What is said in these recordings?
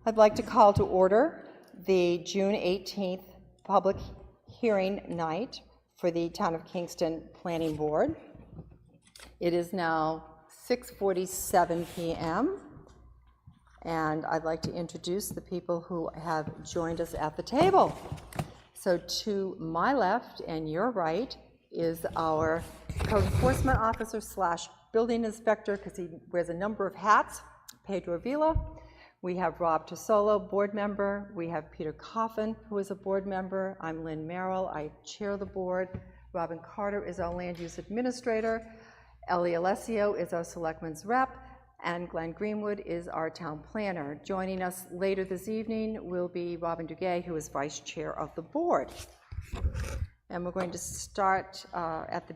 I'd like to call to order the June 18th public hearing night for the Town of Kingston Planning Board. It is now 6:47 p.m. and I'd like to introduce the people who have joined us at the table. So to my left and your right is our code enforcement officer slash building inspector, because he wears a number of hats, Pedro Avila. We have Rob Tosolo, board member. We have Peter Coffin, who is a board member. I'm Lynn Merrill, I chair the board. Robin Carter is our land use administrator. Ellie Alessio is our selectman's rep, and Glenn Greenwood is our town planner. Joining us later this evening will be Robin Duguay, who is vice chair of the board. And we're going to start right at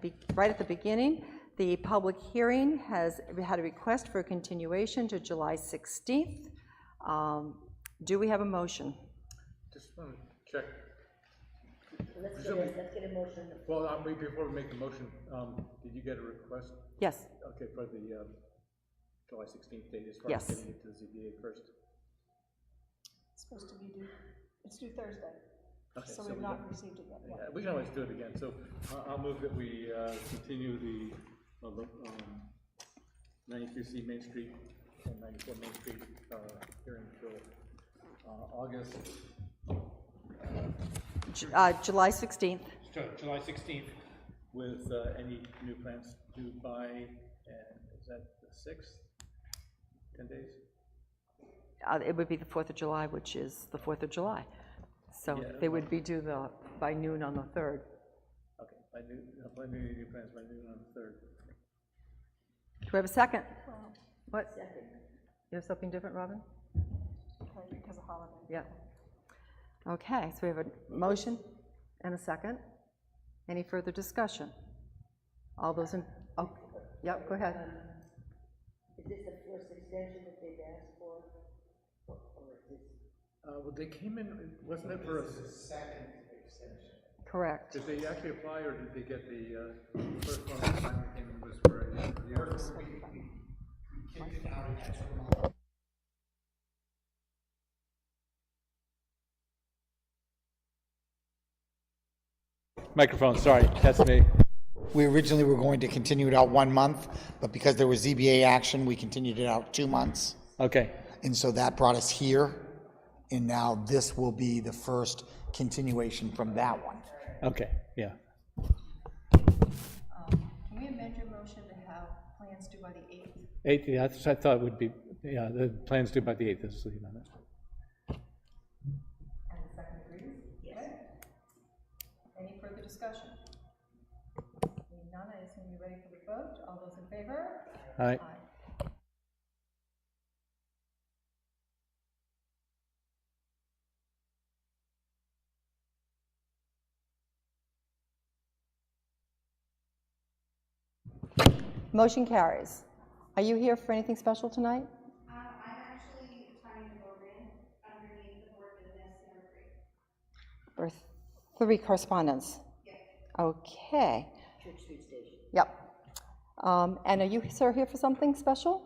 the beginning. The public hearing has had a request for a continuation to July 16th. Do we have a motion? Just want to check. Let's get a motion. Well, before we make the motion, did you get a request? Yes. Okay, for the July 16th date, as far Yes. as getting it to the ZBA first. It's supposed to be due. It's due Thursday. Okay, So we've not received it yet. Yeah, we can always do it again. So I'll move that we continue the 93C Main Street and 94 Main Street hearing until August. July 16th. July 16th, with any new plans due by, is that the 6th? 10 days? It would be the 4th of July, which is the 4th of July. So Yeah. they would be due by noon on the 3rd. Okay, by new plans by noon on the 3rd. Do we have a second? What? Second. You have something different, Robin? Okay, because of holiday. Yeah. Okay, so we have a motion and a second. Any further discussion? All those in, oh, yep, go ahead. Is this the first extension that they've asked for? Or is this? Well, they came in, wasn't it for a second extension? Correct. Did they actually apply, or did they get the first one that finally came in was for a year? We kicked it out an extra month. Microphone, sorry, that's me. We originally were going to continue it out 1 month, but because there was ZBA action, we continued it out 2 months. Okay. And so that brought us here, and now this will be the first continuation from that one. Okay, yeah. Can we amend your motion to have plans due by the 8th? 8th, yeah, I thought it would be, yeah, the plan's due by the 8th, this is the amendment. And the second agrees? Yes. Any further discussion? Seeing none, I assume you're ready for the vote. All those in favor? Aye. Motion carries. Are you here for anything special tonight? I'm actually attending the program underneath the board business number 3. Or 3 correspondence? Yes. Okay. Church Street Station. Yep. And are you, sir, here for something special?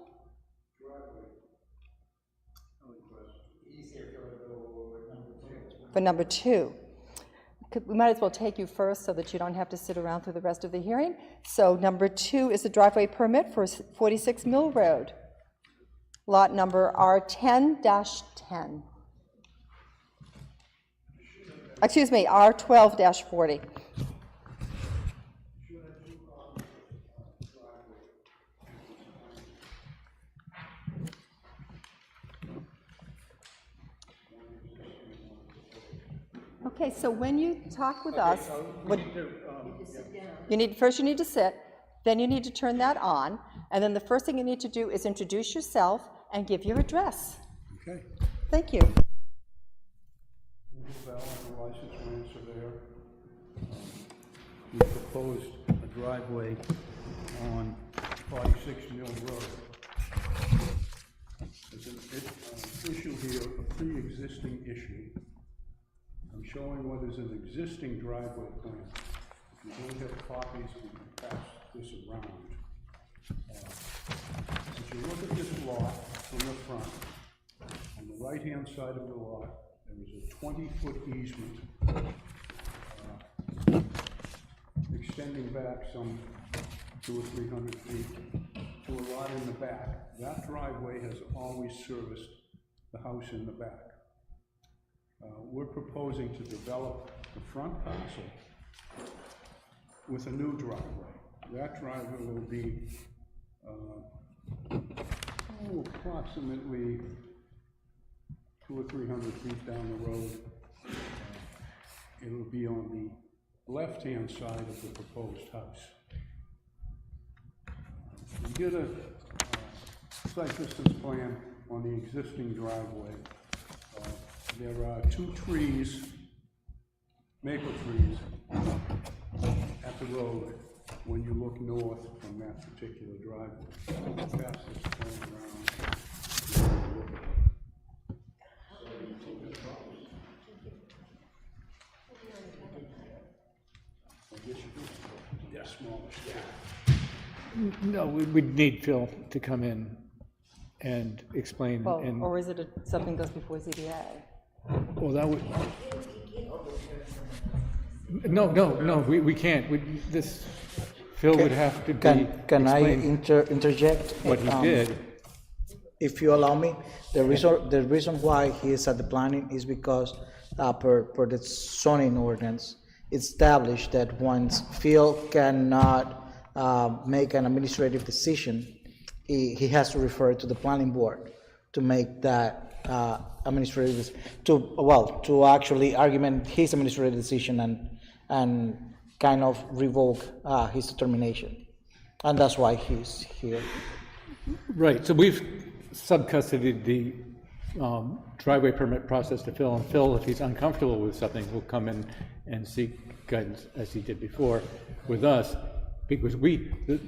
For number 2. We might as well take you first so that you don't have to sit around through the rest of the hearing. So number 2 is a driveway permit for 46 Mill Road, lot number R10-10. Excuse me, R12-40. Okay, so when you talk with us, you need to sit, then you need to turn that on, and then the first thing you need to do is introduce yourself and give your address. Okay. Thank you. I'm a licensed land surveyor. We proposed a driveway on 46 Mill Road. There's an issue here, a pre-existing issue. I'm showing what is an existing driveway plan. If you don't have copies, we can pass this around. If you look at this lot from the front, on the right right-hand side of the lot, there is a 20-foot easement extending back some 200 or 300 feet to a lot in the back. That driveway has always serviced the house in the back. We're proposing to develop the front parcel with a new driveway. That driveway will be approximately 200 or 300 feet down the road. It'll be on the left-hand side of the proposed house. We did a site distance plan on the existing driveway. There are 2 trees, maple trees, at the road when you look north from that particular driveway. I'll pass this plan around. Look at it. Yeah, smaller scale. No, we'd need Phil to come in and explain, Well, and, or is it something goes before ZBA? well, that would, no, we can't, Phil would have to be, Can I explain interject? what he did. If you allow me, the reason why he is at the planning is because per the zoning ordinance, it's established that once Phil cannot make an administrative decision, he has to refer to the planning board to make that administrative, to actually argument his administrative decision and kind of revoke his determination. And that's why he's here. Right, so we've subcustodied the driveway permit process to Phil, and Phil, if he's uncomfortable with something, will come in and seek guidance, as he did before, with us, because the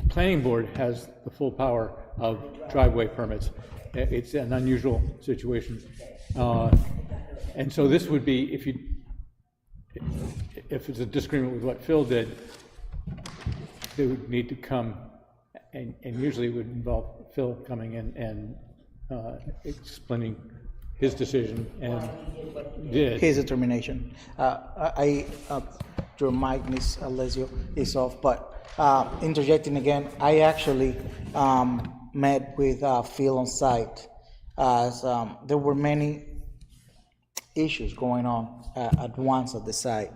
planning board has the full power of driveway permits. It's an unusual situation. And so this would be, if it's a disagreement with what Phil did, they would need to come, and usually it would involve Phil coming in and explaining his decision, and did. His determination. Your mic, Ms. Alessio, is off, but interjecting again, I actually met with Phil on site, as there were many issues going on at once at the site,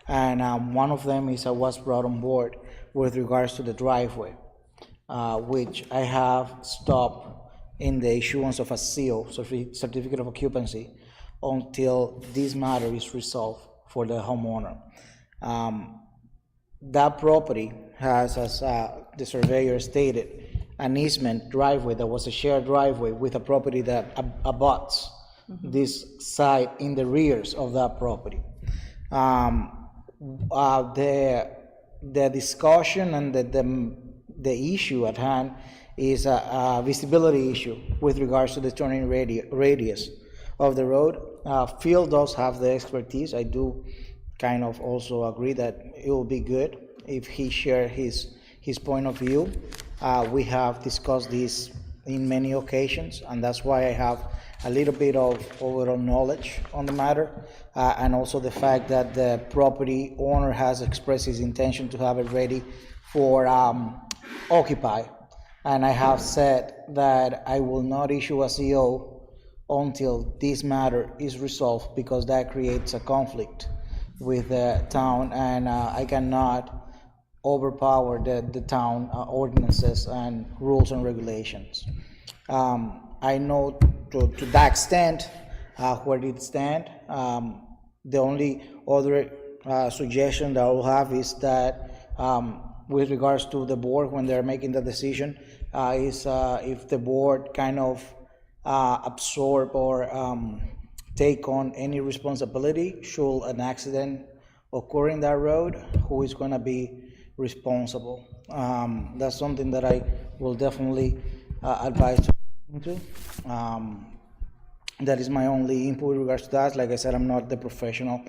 and one of them is I was brought on board with regards to the driveway, which I have stopped in the issuance of a seal, certificate of occupancy, until this matter is resolved for the homeowner. That property has, as the surveyor stated, an easement driveway that was a shared driveway with a property that abuts this side in the rears of that property. The discussion and the issue at hand is a visibility issue with regards to the turning radius of the road. Phil does have the expertise. I do kind of also agree that it will be good if he shared his point of view. We have discussed this in many occasions, and that's why I have a little bit of overall knowledge on the matter, and also the fact that the property owner has expressed his intention to have it ready for occupy. And I have said that I will not issue a CO until this matter is resolved, because that creates a conflict with the town, and I cannot overpower the town ordinances and rules and regulations. I know to that extent where it stands. The only other suggestion that I will have is that with regards to the board, when they're making the decision, is if the board kind of absorb or take on any responsibility should an accident occur in that road, who is going to be responsible. That's something that I will definitely advise to. That is my only input with regards to that. Like I said, I'm not the professional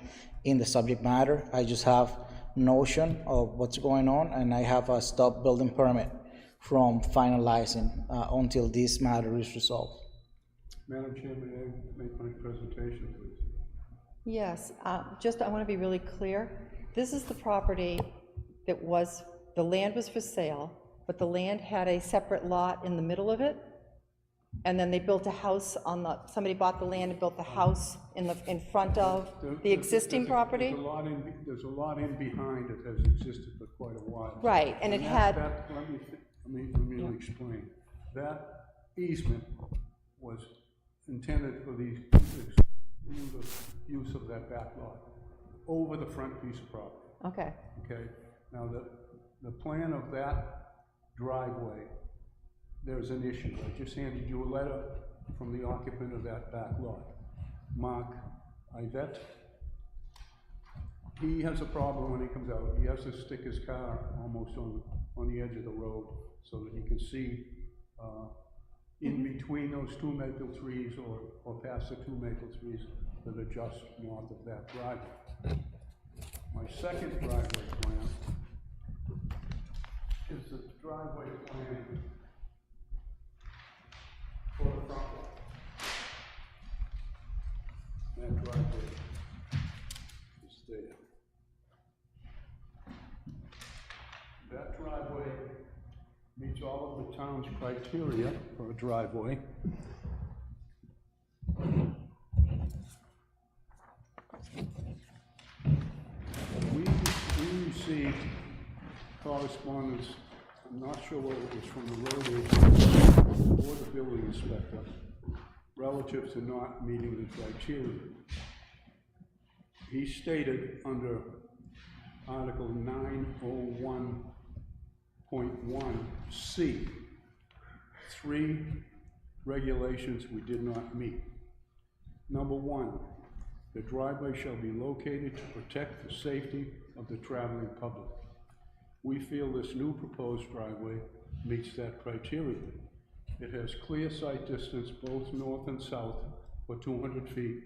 in the subject matter. I just have notion of what's going on, and I have a stop building permit from finalizing until this matter is resolved. Madam Chairman, may I make my presentation, please? Yes, just, I want to be really clear. This is the property that was, the land was for sale, but the land had a separate lot in the middle of it. And then they built a house on the, somebody bought the land and built the house in front of the existing property. There's a lot in behind it has existed for quite a while. Right, and it had, Let me explain. That easement was intended for the use of that back lot over the front piece of property. okay, Okay, now the plan of that driveway, there's an issue. I just handed you a letter from the occupant of that back lot, Mark Ivette. He has a problem when he comes out. He has to stick his car almost on the edge of the road so that he can see in between those two maple trees or past the two maple trees that are just north of that driveway. My second driveway plan is the driveway plan for the front lot. That driveway is there. That driveway meets all of the town's criteria for a driveway. We received correspondence, I'm not sure whether it was from the road agent or the building inspector, relative to not meeting the criteria. He stated under Article 901.1C, 3 regulations we did not meet. Number 1, the driveway shall be located to protect the safety of the traveling public. We feel this new proposed driveway meets that criteria. It has clear sight distance both north and south for 200 feet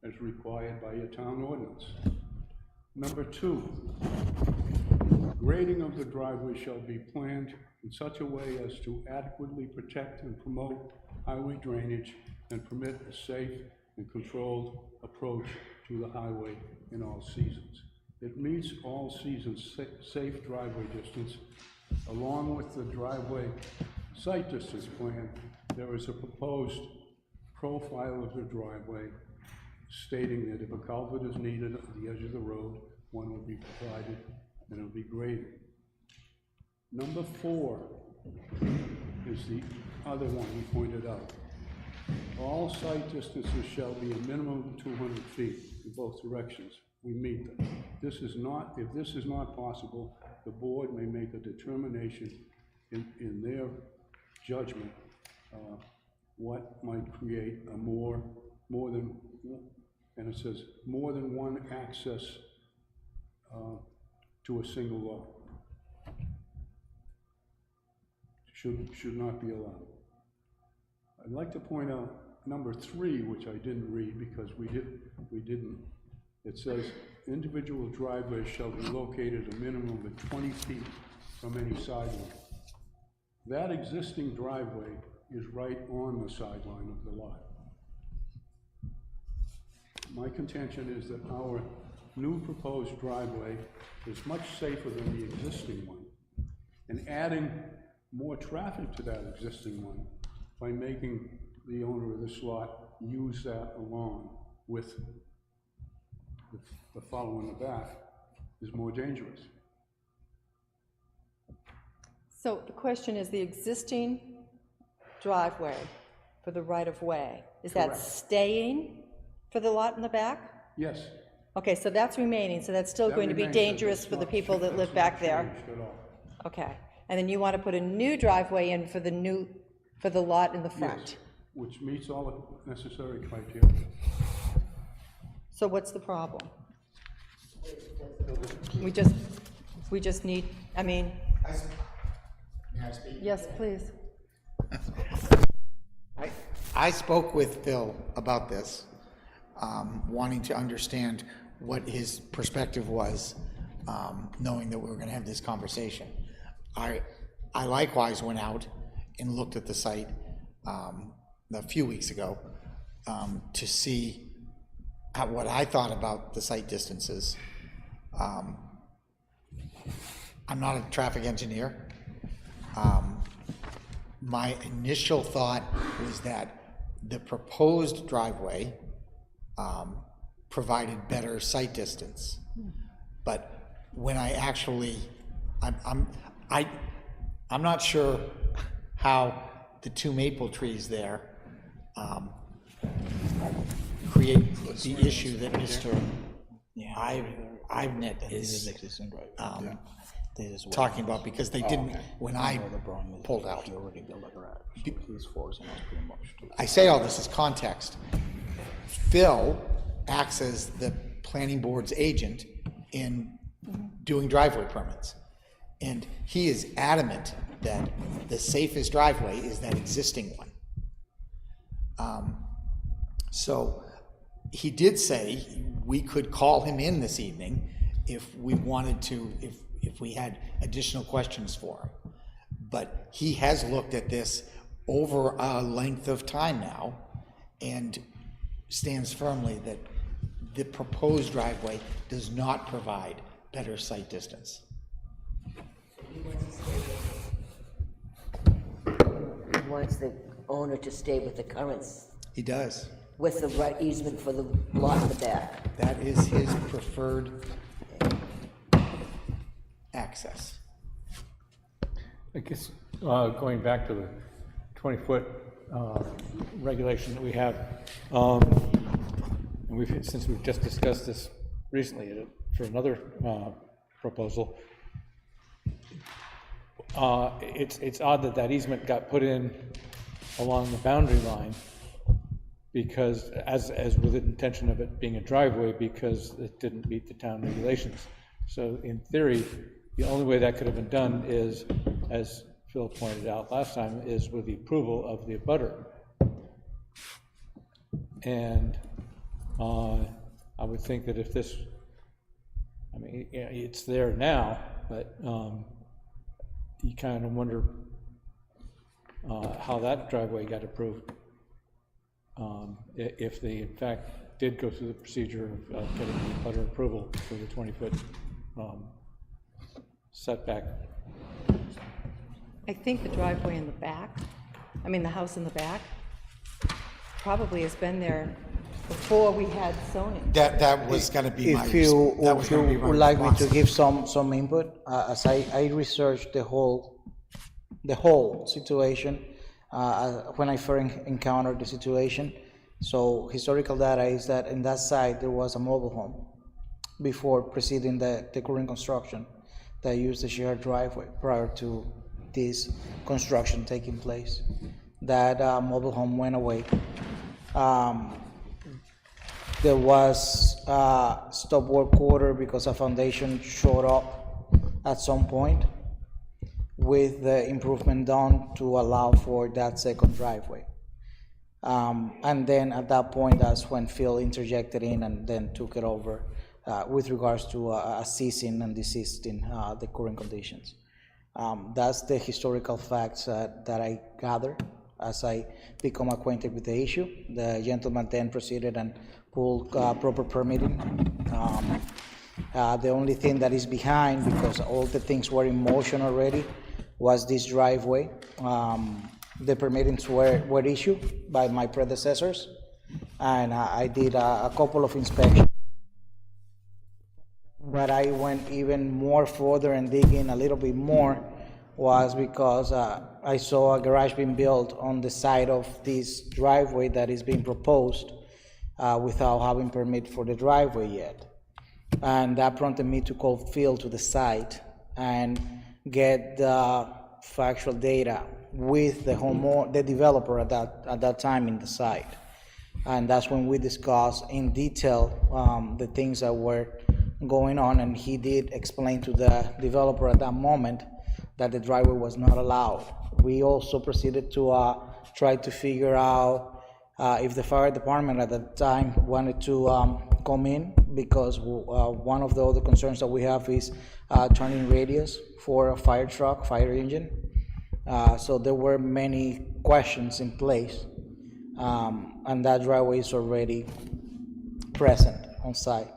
as required by your town ordinance. Number 2, grading of the driveway shall be planned in such a way as to adequately protect and promote highway drainage and permit a safe and controlled approach to the highway in all seasons. It meets all seasons safe driveway distance. Along with the driveway site distance plan, there is a proposed profile of the driveway stating that if a culvert is needed at the edge of the road, one will be provided and it will be graded. Number 4 is the other one we pointed out. All site distances shall be a minimum of 200 feet in both directions. We meet them. If this is not possible, the board may make a determination in their judgment what might create a more than, and it says more than one access to a single lot. Should not be allowed. I'd like to point out number 3, which I didn't read because we didn't. It says individual driveways shall be located a minimum of 20 feet from any sideline. That existing driveway is right on the sideline of the lot. My contention is that our new proposed driveway is much safer than the existing one, and adding more traffic to that existing one by making the owner of this lot use that along with the follow in the back is more dangerous. so the question is, the existing driveway for the right-of-way, is that Correct. staying for the lot in the back? Yes. Okay, so that's remaining, so that's still That going to be remains. dangerous That's for the not people that that's live not back there? changed at all. Okay, and then you want to put a new driveway in for the lot in the front? Yes, which meets all the necessary criteria. So what's the problem? We just need, I mean, May I speak? yes, please. I spoke with Phil about this, wanting to understand what his perspective was, knowing that we were gonna have this conversation. I likewise went out and looked at the site, a few weeks ago, to see what I thought about the site distances. I'm not a traffic engineer. My initial thought was that the proposed driveway provided better sight distance. But when I actually, I'm not sure how the two maple trees there create the issue that Mr. Ivnett is talking about, because they didn't, when I pulled out. I say all this as context. Phil acts as the planning board's agent in doing driveway permits. And he is adamant that the safest driveway is that existing one. So he did say we could call him in this evening if we wanted to, if we had additional questions for him. But he has looked at this over a length of time now and stands firmly that the proposed driveway does not provide better sight distance. He wants the owner to stay with the current, He does. with the right easement for the lot in the back. That is his preferred access. I guess, going back to the 20-foot regulation that we have, and since we've just discussed this recently for another proposal, it's odd that easement got put in along the boundary line, because as with the intention of it being a driveway, because it didn't meet the town regulations. So in theory, the only way that could have been done is, as Phil pointed out last time, is with the approval of the abutter. And I would think that if this, I mean, it's there now, but you kind of wonder how that driveway got approved. If they in fact did go through the procedure of getting the abutter approval for the 20-foot setback. I think the driveway in the back, I mean, the house in the back, probably has been there before we had zoning. That was going to be my If you would like me to response. give some input, as I researched the whole situation, when I first encountered the situation. So historical data is that in that site there was a mobile home before preceding the current construction that used the shared driveway prior to this construction taking place. That mobile home went away. There was a stop work order because a foundation showed up at some point with the improvement done to allow for that second driveway. And then at that point, that's when Phil interjected in and then took it over with regards to ceasing and desisting the current conditions. That's the historical facts that I gather as I become acquainted with the issue. The gentleman then proceeded and pulled proper permitting. The only thing that is behind, because all the things were in motion already, was this driveway. The permittings were issued by my predecessors, and I did a couple of inspections. But I went even more further and dig in a little bit more was because I saw a garage being built on the side of this driveway that is being proposed without having permit for the driveway yet. And that prompted me to call Phil to the site and get the factual data with the developer at that time in the site. And that's when we discussed in detail the things that were going on, and he did explain to the developer at that moment that the driveway was not allowed. We also proceeded to try to figure out if the fire department at the time wanted to come in, because one of the other concerns that we have is turning radius for a fire truck, fire engine. So there were many questions in place. and that driveway is already present on site.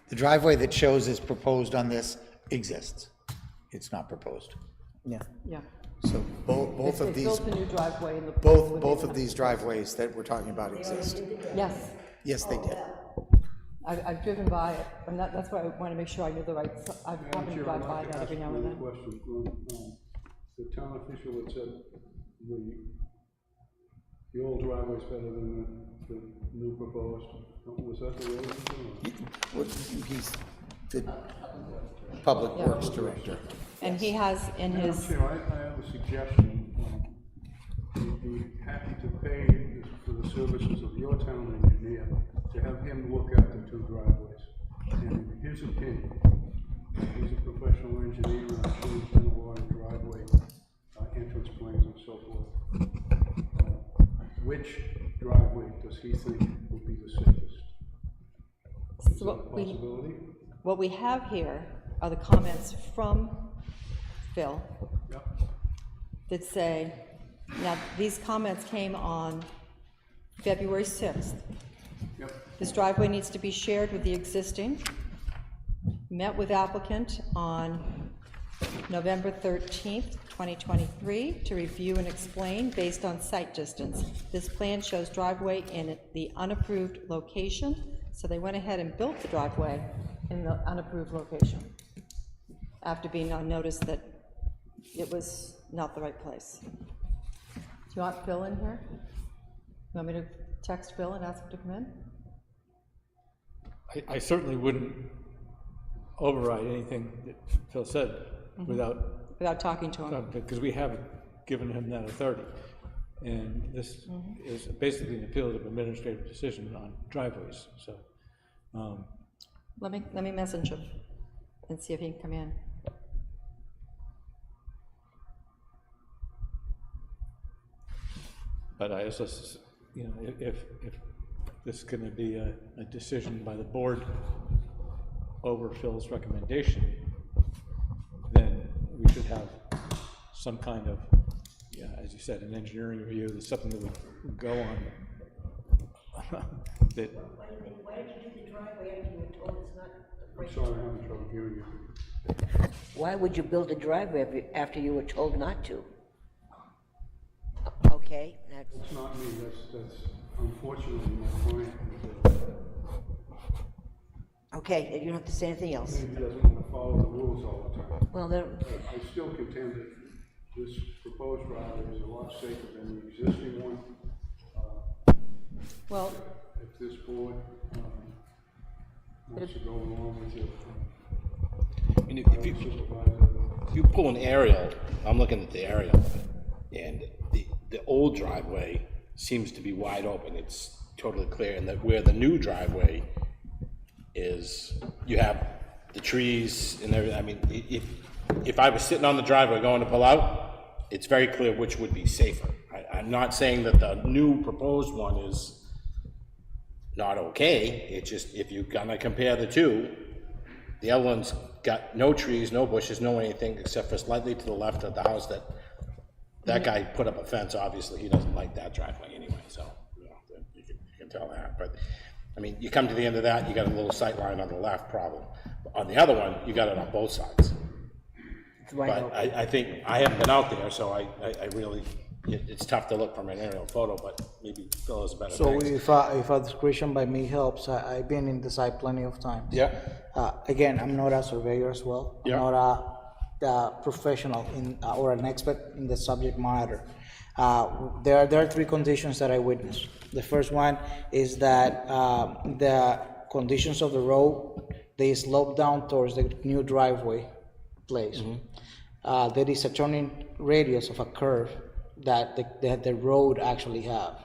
The driveway that shows is proposed on this exists. It's not proposed. Yeah. Yeah. So both of They these, built a new driveway in the. both of these driveways that we're talking about exist. Yes, Yes, they did. I've driven by it, and that's why I want to make sure I knew the right, I happen to drive by that every now and then. Question, the town official that said the old driveway's better than the new proposed, was that the road official? He's the Public Works Director. And he has in his, Chair, I have a suggestion. We'd be happy to pay for the services of your town engineer to have him look at the two driveways. And in his opinion, he's a professional engineer, and I'm sure he's done a lot of driveway entrance plans and so forth. Which driveway does he think would be the safest? Is that a possibility? what we have here are the comments from Phil Yep. that say, now, these comments came on February 6th. Yep. This driveway needs to be shared with the existing. Met with applicant on November 13th, 2023, to review and explain based on site distance. This plan shows driveway in the unapproved location, so they went ahead and built the driveway in the unapproved location after being on notice that it was not the right place. Do you want Phil in here? You want me to text Phil and ask him to come in? I certainly wouldn't override anything that Phil said Without talking to him? because we haven't given him that authority. And this is basically an appeal of administrative decision on driveways, so. Let me message him and see if he can come in. But I also, you know, if this is going to be a decision by the board over Phil's recommendation, then we should have some kind of, yeah, as you said, an engineering review, that's something that would go on. That. Why did you do the driveway after you were told it's not the I'm sorry, I'm having trouble hearing you. Why would you build a driveway after you were told not to? Okay, that's, It's not me, that's unfortunately my client. okay, you don't have to say anything else. He doesn't want to follow the rules all the time. Well, then, I still contend that this proposed driveway is a lot safer than the existing one. Well, If this board wants to go along with it, I mean, if you pull an aerial, I'm looking at the aerial, and the old driveway seems to be wide open. It's totally clear, and that where the new driveway is, you have the trees and everything. I mean, if I was sitting on the driveway going to pull out, it's very clear which would be safer. I'm not saying that the new proposed one is not okay. It's just, if you're gonna compare the two, the other one's got no trees, no bushes, no anything, except for slightly to the left of the house that guy put up a fence. Obviously, he doesn't like that driveway anyway, so, you know, you can tell that. But, I mean, you come to the end of that, you got a little sight line on the left problem. On the other one, you got it on both sides. But I think, I haven't been out there, so I really, it's tough to look from an aerial photo, but maybe Phil is a better. So if a description by me helps, I've been in the site plenty of times. Yeah. Again, I'm not a surveyor as well. Yeah. I'm not a professional in, or an expert in the subject matter. There are three conditions that I witnessed. The first one is that the conditions of the road, they slope down towards the new driveway place. There is a turning radius of a curve that the road actually have,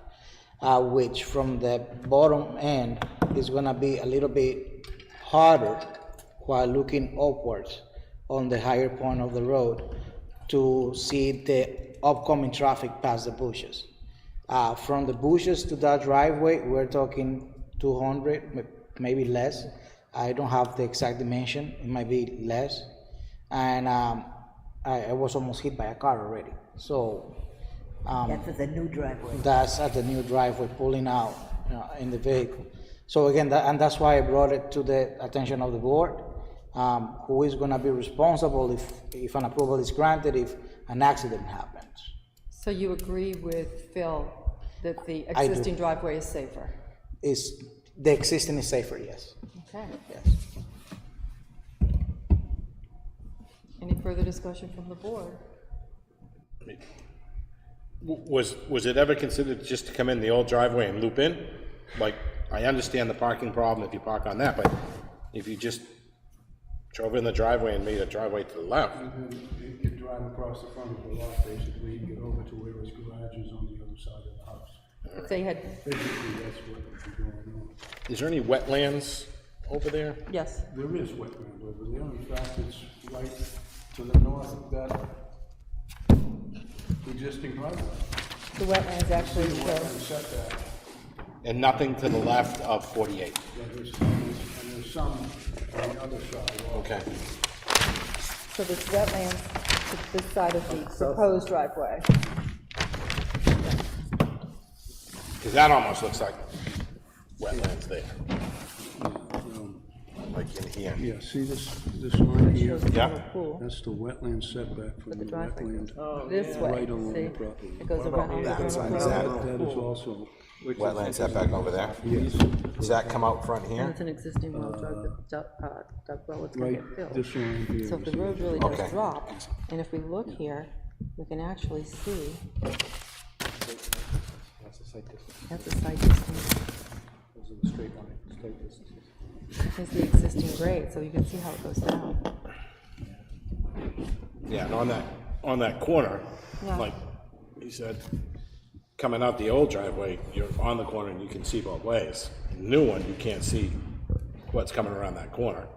which from the bottom end is gonna be a little bit harder while looking upwards on the higher point of the road to see the upcoming traffic past the bushes. From the bushes to that driveway, we're talking 200, maybe less. I don't have the exact dimension, it might be less. And I was almost hit by a car already. So That's with the new driveway. that's at the new driveway pulling out in the vehicle. So again, and that's why I brought it to the attention of the board, who is gonna be responsible if an approval is granted, if an accident happens. So you agree with Phil that the I do. existing driveway is safer? The existing is safer, yes. Okay. Yes. Any further discussion from the board? Was it ever considered just to come in the old driveway and loop in? Like, I understand the parking problem if you park on that, but if you just drove in the driveway and made a driveway to the left, And then you could drive across the front of the lot, basically, and get over to where his garage is on the other side of the house. If they had, Basically, that's what would be going on. is there any wetlands over there? yes, There is wetland over there, in fact, it's right to the north of that existing driveway. the wetlands actually show, Wetland setback, And nothing to the left of 48? yeah, and there's some on the other side. Okay. so this wetlands to this side of the proposed driveway. Because that almost looks like wetlands there, like in here. Yeah, see this line here? Yeah. Pool, That's the wetland setback from the driveway wetland. this way, Right along see? the property. It goes around. that the side? pool. That is also, Wetland setback over there? yes, Does that come out front And here? it's an existing well dug well, it's gonna right, get filled. this line here. So if you the see. road really does Okay. drop, and if we look here, we can actually see. That's the site distance. Is the existing grade, so you can see how it goes down. Yeah, and on that corner, Yeah. like he said, coming out the old driveway, you're on the corner and you can see both ways. The new one, you can't see what's coming around that corner.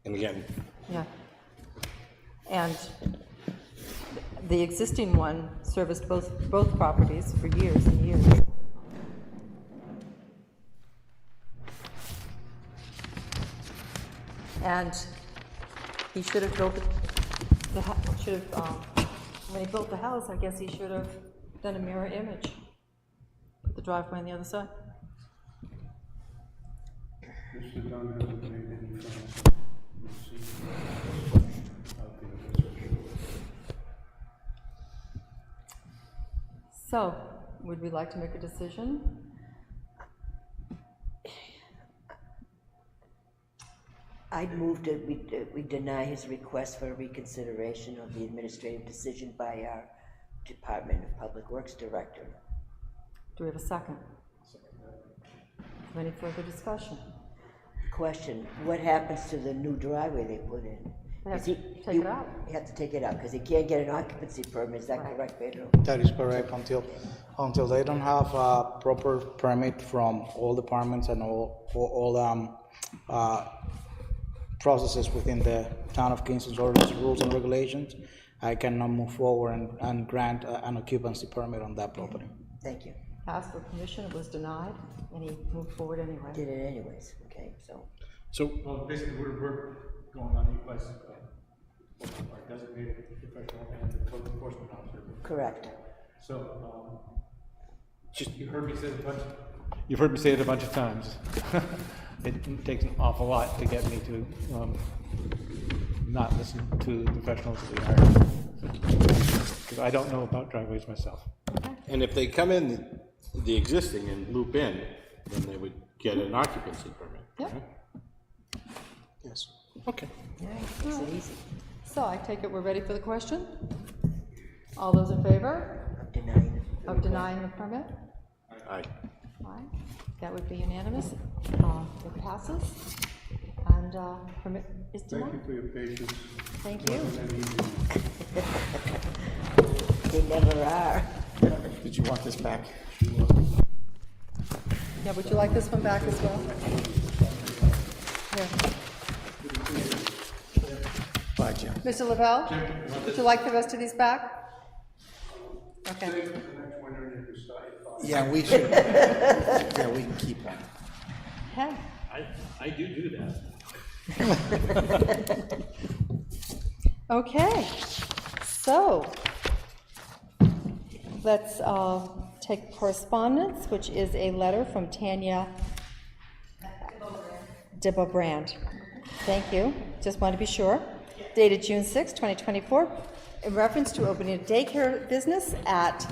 And again, Yeah. And the existing one serviced both properties for years and years. And he should have built when he built the house, I guess he should have done a mirror image. Put the driveway on the other side. Mr. Dunn hasn't made any comments. So, would we like to make a decision? I'd move that we deny his request for reconsideration of the administrative decision by our Department of Public Works Director. Do we have a second? Any further discussion? Question, what happens to the new driveway they put in? They have Is to he- take you- it out. You have to take it out, because he can't get an occupancy permit, is that Right. correct, Pedro? That is correct, until they don't have a proper permit from all departments and all processes within the town of Kingston's ordinance, rules and regulations, I cannot move forward and grant an occupancy permit on that property. Thank you. Asked for permission, it was denied, and he moved forward anyway. Did it anyways, okay, so. Well, basically, we're going on the advice of our designated professional and the code enforcement officer. Correct. So, you've heard me say it a bunch of times. It takes an awful lot to get me to not listen to the professionals that we hire. Because I don't know about driveways myself. and if they come in the existing and loop in, then they would get an occupancy permit. Yep. Yes. Okay. Makes it easy. So I take it we're ready for the question? All those in favor I'm denying it. of denying the permit? Aye. Aye. That would be unanimous. It passes. And permit is Thank you denied. for your patience. Thank you. Wasn't that easy. They never are. Did you want this back? Yeah, would you like this one back as well? Here. Bye, Jim. Mr. Lavelle, would you like the rest of these back? Okay. Yeah, we should, yeah, we can keep one. Hey, I do that. Okay, so let's take correspondence, which is a letter from Tanya Dibble-Brand. Thank you, just wanted to be sure. Dated June 6, 2024, in reference to opening a daycare business at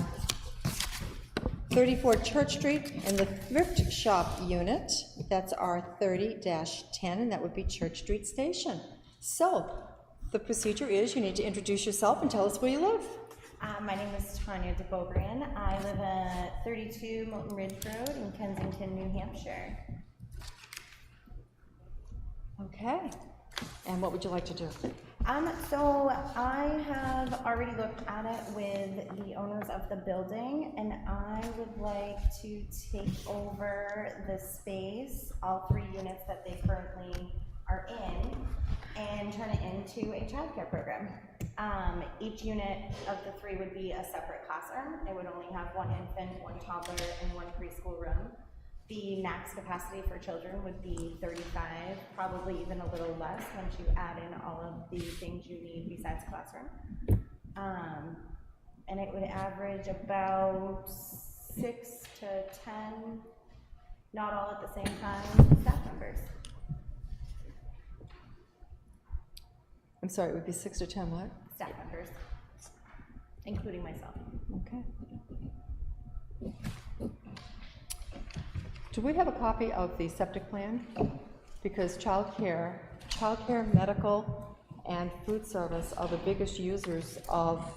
34 Church Street in the thrift shop unit. That's our 30-10, and that would be Church Street Station. So, the procedure is you need to introduce yourself and tell us where you live. My name is Tanya DeBogran. I live at 32 Moulton Ridge Road in Kensington, New Hampshire. Okay, and what would you like to do? So I have already looked at it with the owners of the building, and I would like to take over the space, all 3 units that they currently are in, and turn it into a childcare program. Each unit of the 3 would be a separate classroom. It would only have 1 infant, 1 toddler, and 1 preschool room. The max capacity for children would be 35, probably even a little less once you add in all of the things you need besides classroom. And it would average about 6 to 10, not all at the same time, staff members. I'm sorry, it would be 6 to 10 what? Staff members, including myself. Okay. Do we have a copy of the septic plan? Because childcare, medical, and food service are the biggest users of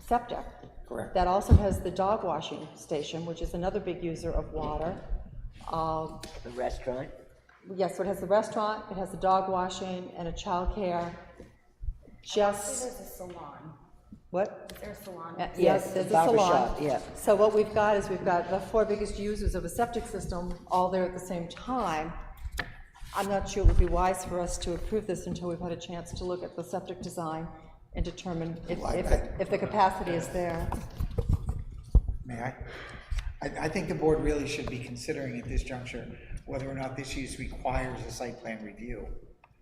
septic. Correct. That also has the dog washing station, which is another big user of water. The restaurant? Yes, so it has the restaurant, it has the dog washing, and a childcare. Just, There's a salon. what? Is there a salon? Yes, there's a barber salon. shop, yeah. So what we've got is we've got the 4 biggest users of a septic system all there at the same time. I'm not sure it would be wise for us to approve this until we've had a chance to look at the septic design and determine if the capacity is there. May I? I think the board really should be considering at this juncture whether or not this use requires a site plan review.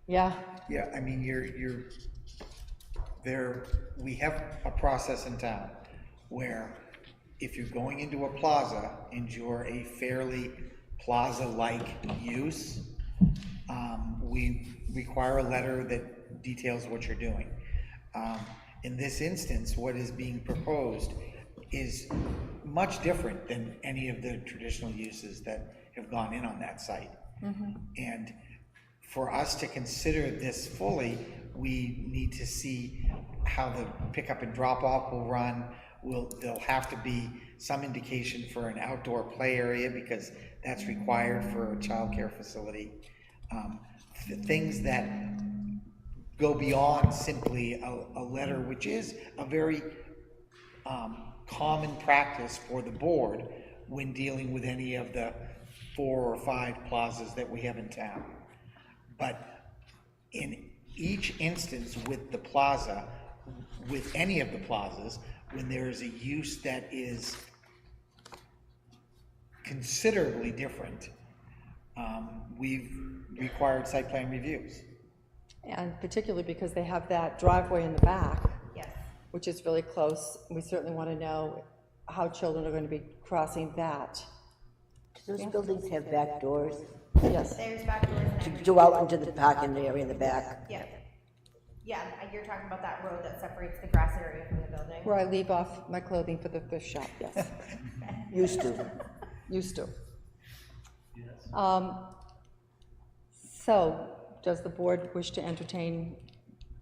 Yeah, Yeah, I mean, we have a process in town where if you're going into a plaza and you're a fairly plaza-like use, we require a letter that details what you're doing. In this instance, what is being proposed is much different than any of the traditional uses that have gone in on that site. And for us to consider this fully, we need to see how the pickup and drop-off will run. There'll have to be some indication for an outdoor play area because that's required for a childcare facility. Things that go beyond simply a letter, which is a very common practice for the board when dealing with any of the 4 or 5 plazas that we have in town. But in each instance with the plaza, with any of the plazas, when there is a use that is considerably different, we've required site plan reviews. and particularly because they have that driveway in the back, Yes. which is really close. We certainly want to know how children are going to be crossing that. Do those buildings have back doors? Yes, There's back doors and everything. To go out into the parking area in the back? Yeah. Yeah, you're talking about that road that separates the grass area from the building. where I leave off my clothing for the thrift shop, yes. Used to. Used to. So, does the board wish to entertain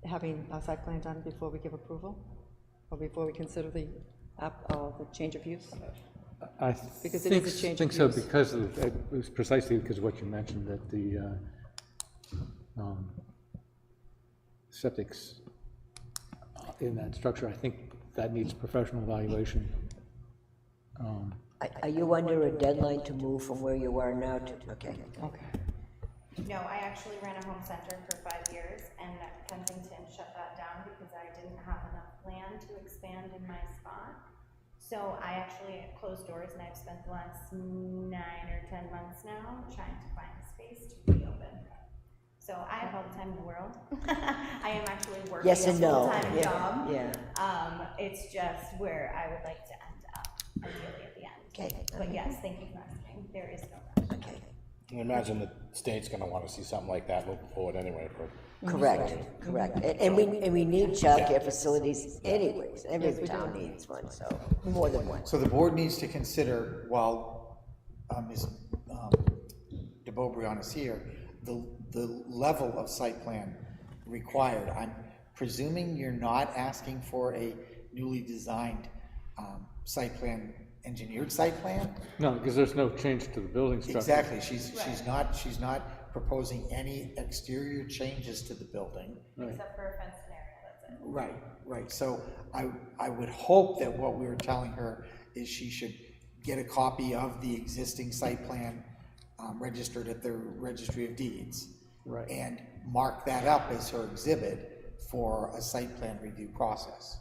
having a site plan done before we give approval? Or before we consider the change of use? I Because it is a change of think so, use. because of, it was precisely because of what you mentioned, that the septics in that structure, I think that needs professional evaluation. Are you under a deadline to move from where you are now to, okay. Okay. No, I actually ran a home center for 5 years, and Kensington shut that down because I didn't have enough land to expand in my spot. So I actually closed doors, and I've spent the last 9 or 10 months now trying to find a space to reopen. So I have all the time in the world. I am actually working a Yes and no. full-time Yeah, job. yeah. It's just where I would like to end up, ideally at the end. Okay. But yes, thank you for asking. There is no rush. Okay. I imagine the state's gonna wanna see something like that moving forward anyway for. Correct, correct. And we need childcare facilities anyways. Every town needs one, so, more than one. So the board needs to consider, while Ms. de Beaubriand is here, the level of site plan required. I'm presuming you're not asking for a newly designed site plan, engineered site plan? No, because there's no change to the building structure. Exactly, she's not proposing any exterior changes to the building. Except for a fence scenario, that's it. Right, so I would hope that what we were telling her is she should get a copy of the existing site plan registered at the Registry of Deeds. Right. And mark that up as her exhibit for a site plan review process.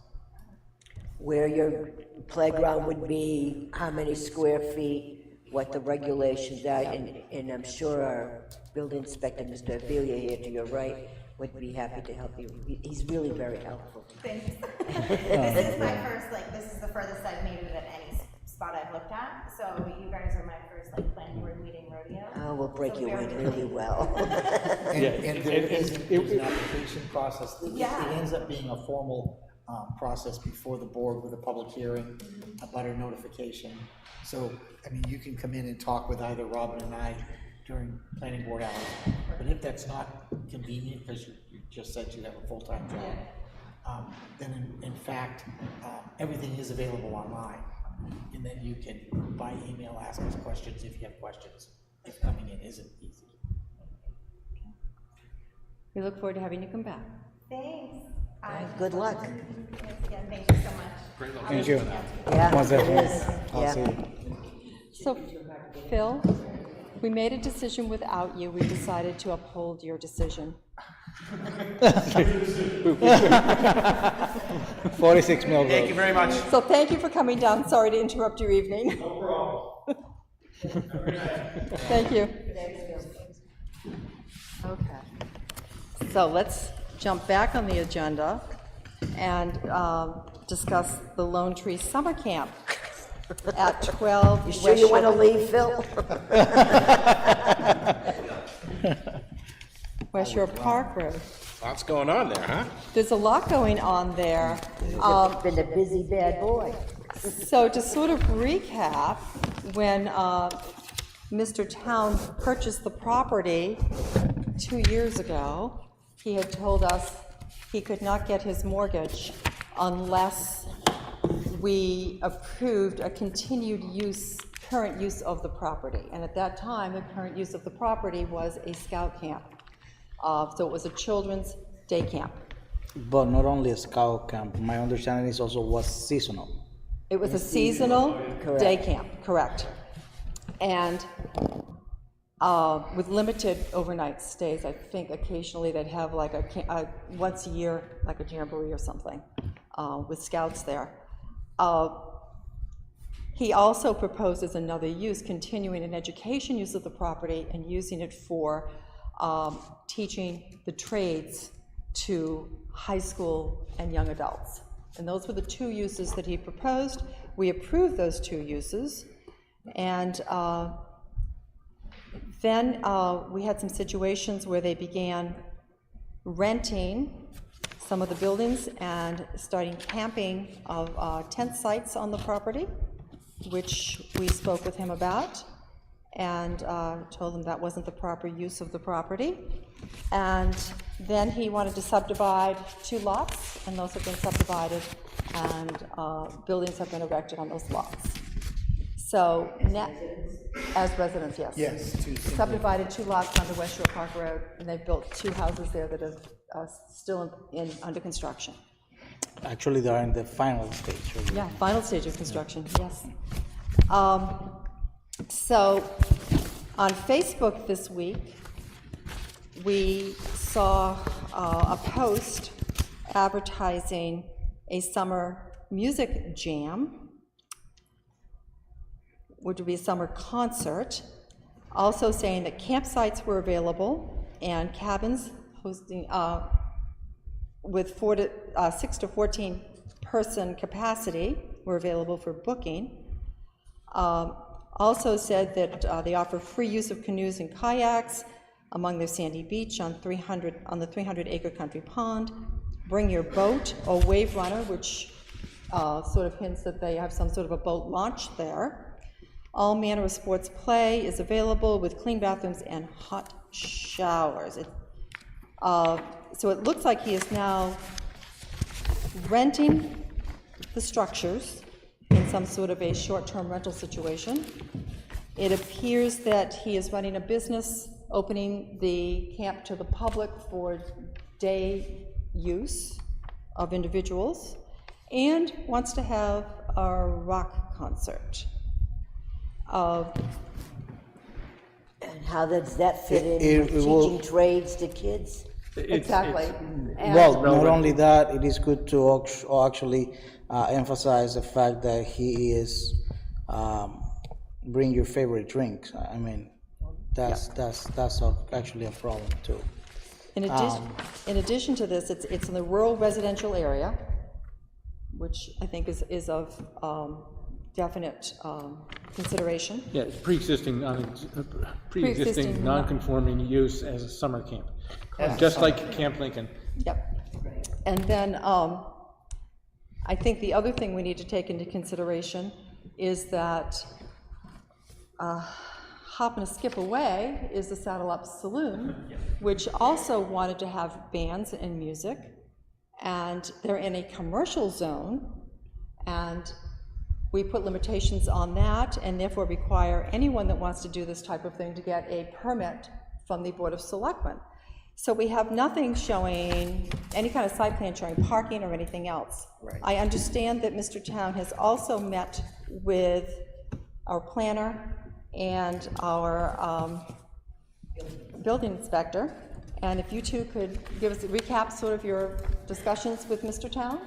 Where your playground would be, how many square feet, what the regulations are, and I'm sure our building inspector, Mr. Avila here to your right, would be happy to help you. He's really very helpful. Thanks. This is my first, this is the furthest I've made it at any spot I've looked at, so you guys are my first, planning board meeting rodeo. Oh, we'll break So you very in really well. And there is an application process. It Yeah. ends up being a formal process before the board with a public hearing, a butter notification. So, I mean, you can come in and talk with either Robin and I during planning board hours. But if that's not convenient, because you just said you have a full-time job, then in fact, everything is available online. And then you can, by email, ask us questions if you have questions, if coming in isn't easy. We look forward to having you come back. Thanks. Good luck. Thanks again, thank you so much. Great Thank you. Yeah, Was it it? is. I'll Yeah. see you. So, Phil, we made a decision without you. We decided to uphold your decision. 46 Mill Road. Thank you very much. So thank you for coming down. Sorry to interrupt your evening. No problem. Thank you. Okay. So let's jump back on the agenda and discuss the Lone Tree Summer Camp at 12 You sure you want to leave, Phil? West Shore Park Road. Lots going on there, huh? There's a lot going on there. Been a busy bad boy. So to sort of recap, when Mr. Town purchased the property 2 years ago, he had told us he could not get his mortgage unless we approved a continued use, current use of the property. And at that time, the current use of the property was a scout camp. So it was a children's day camp. But not only a scout camp, my understanding is also was seasonal. It was a seasonal day camp, correct. And with limited overnight stays, I think occasionally they'd have like a once a year, like a jamboree or something, with scouts there. He also proposes another use, continuing an education use of the property and using it for teaching the trades to high school and young adults. And those were the two uses that he proposed. We approved those two uses. And then we had some situations where they began renting some of the buildings and starting camping of tent sites on the property, which we spoke with him about and told him that wasn't the proper use of the property. And then he wanted to subdivide 2 lots, and those have been subdivided, and buildings have been erected on those lots. So, as residents, yes. Yes. Subdivided 2 lots onto West Shore Park Road, and they've built 2 houses there that are still under construction. Actually, they are in the final stage. Yeah, final stage of construction, yes. So, on Facebook this week, we saw a post advertising a summer music jam, which would be a summer concert, also saying that campsites were available and cabins hosting, with 6 to 14 person capacity were available for booking. Also said that they offer free use of canoes and kayaks among their sandy beach on the 300-acre country pond. Bring your boat or wave runner, which sort of hints that they have some sort of a boat launch there. All manner of sports play is available with clean bathrooms and hot showers. So it looks like he is now renting the structures in some sort of a short-term rental situation. It appears that he is running a business, opening the camp to the public for day use of individuals, and wants to have a rock concert. And how does that fit in It with will- teaching trades to kids? Exactly. And Well, not only that, it is good to actually emphasize the fact that he is bring your favorite drinks. I mean, that's actually a problem too. in addition to this, it's in the rural residential area, which I think is of definite consideration. Yeah, it's pre-existing Pre-existing non-conforming use as a summer camp, just like Camp Lincoln. Yep. And then I think the other thing we need to take into consideration is that hop and a skip away is the Saddle Up Saloon, which also wanted to have bands and music, and they're in a commercial zone, and we put limitations on that and therefore require anyone that wants to do this type of thing to get a permit from the Board of Selectmen. So we have nothing showing, any kind of site plan showing parking or anything else. Right. I understand that Mr. Town has also met with our planner and our building inspector, and if you two could give us a recap sort of your discussions with Mr. Town?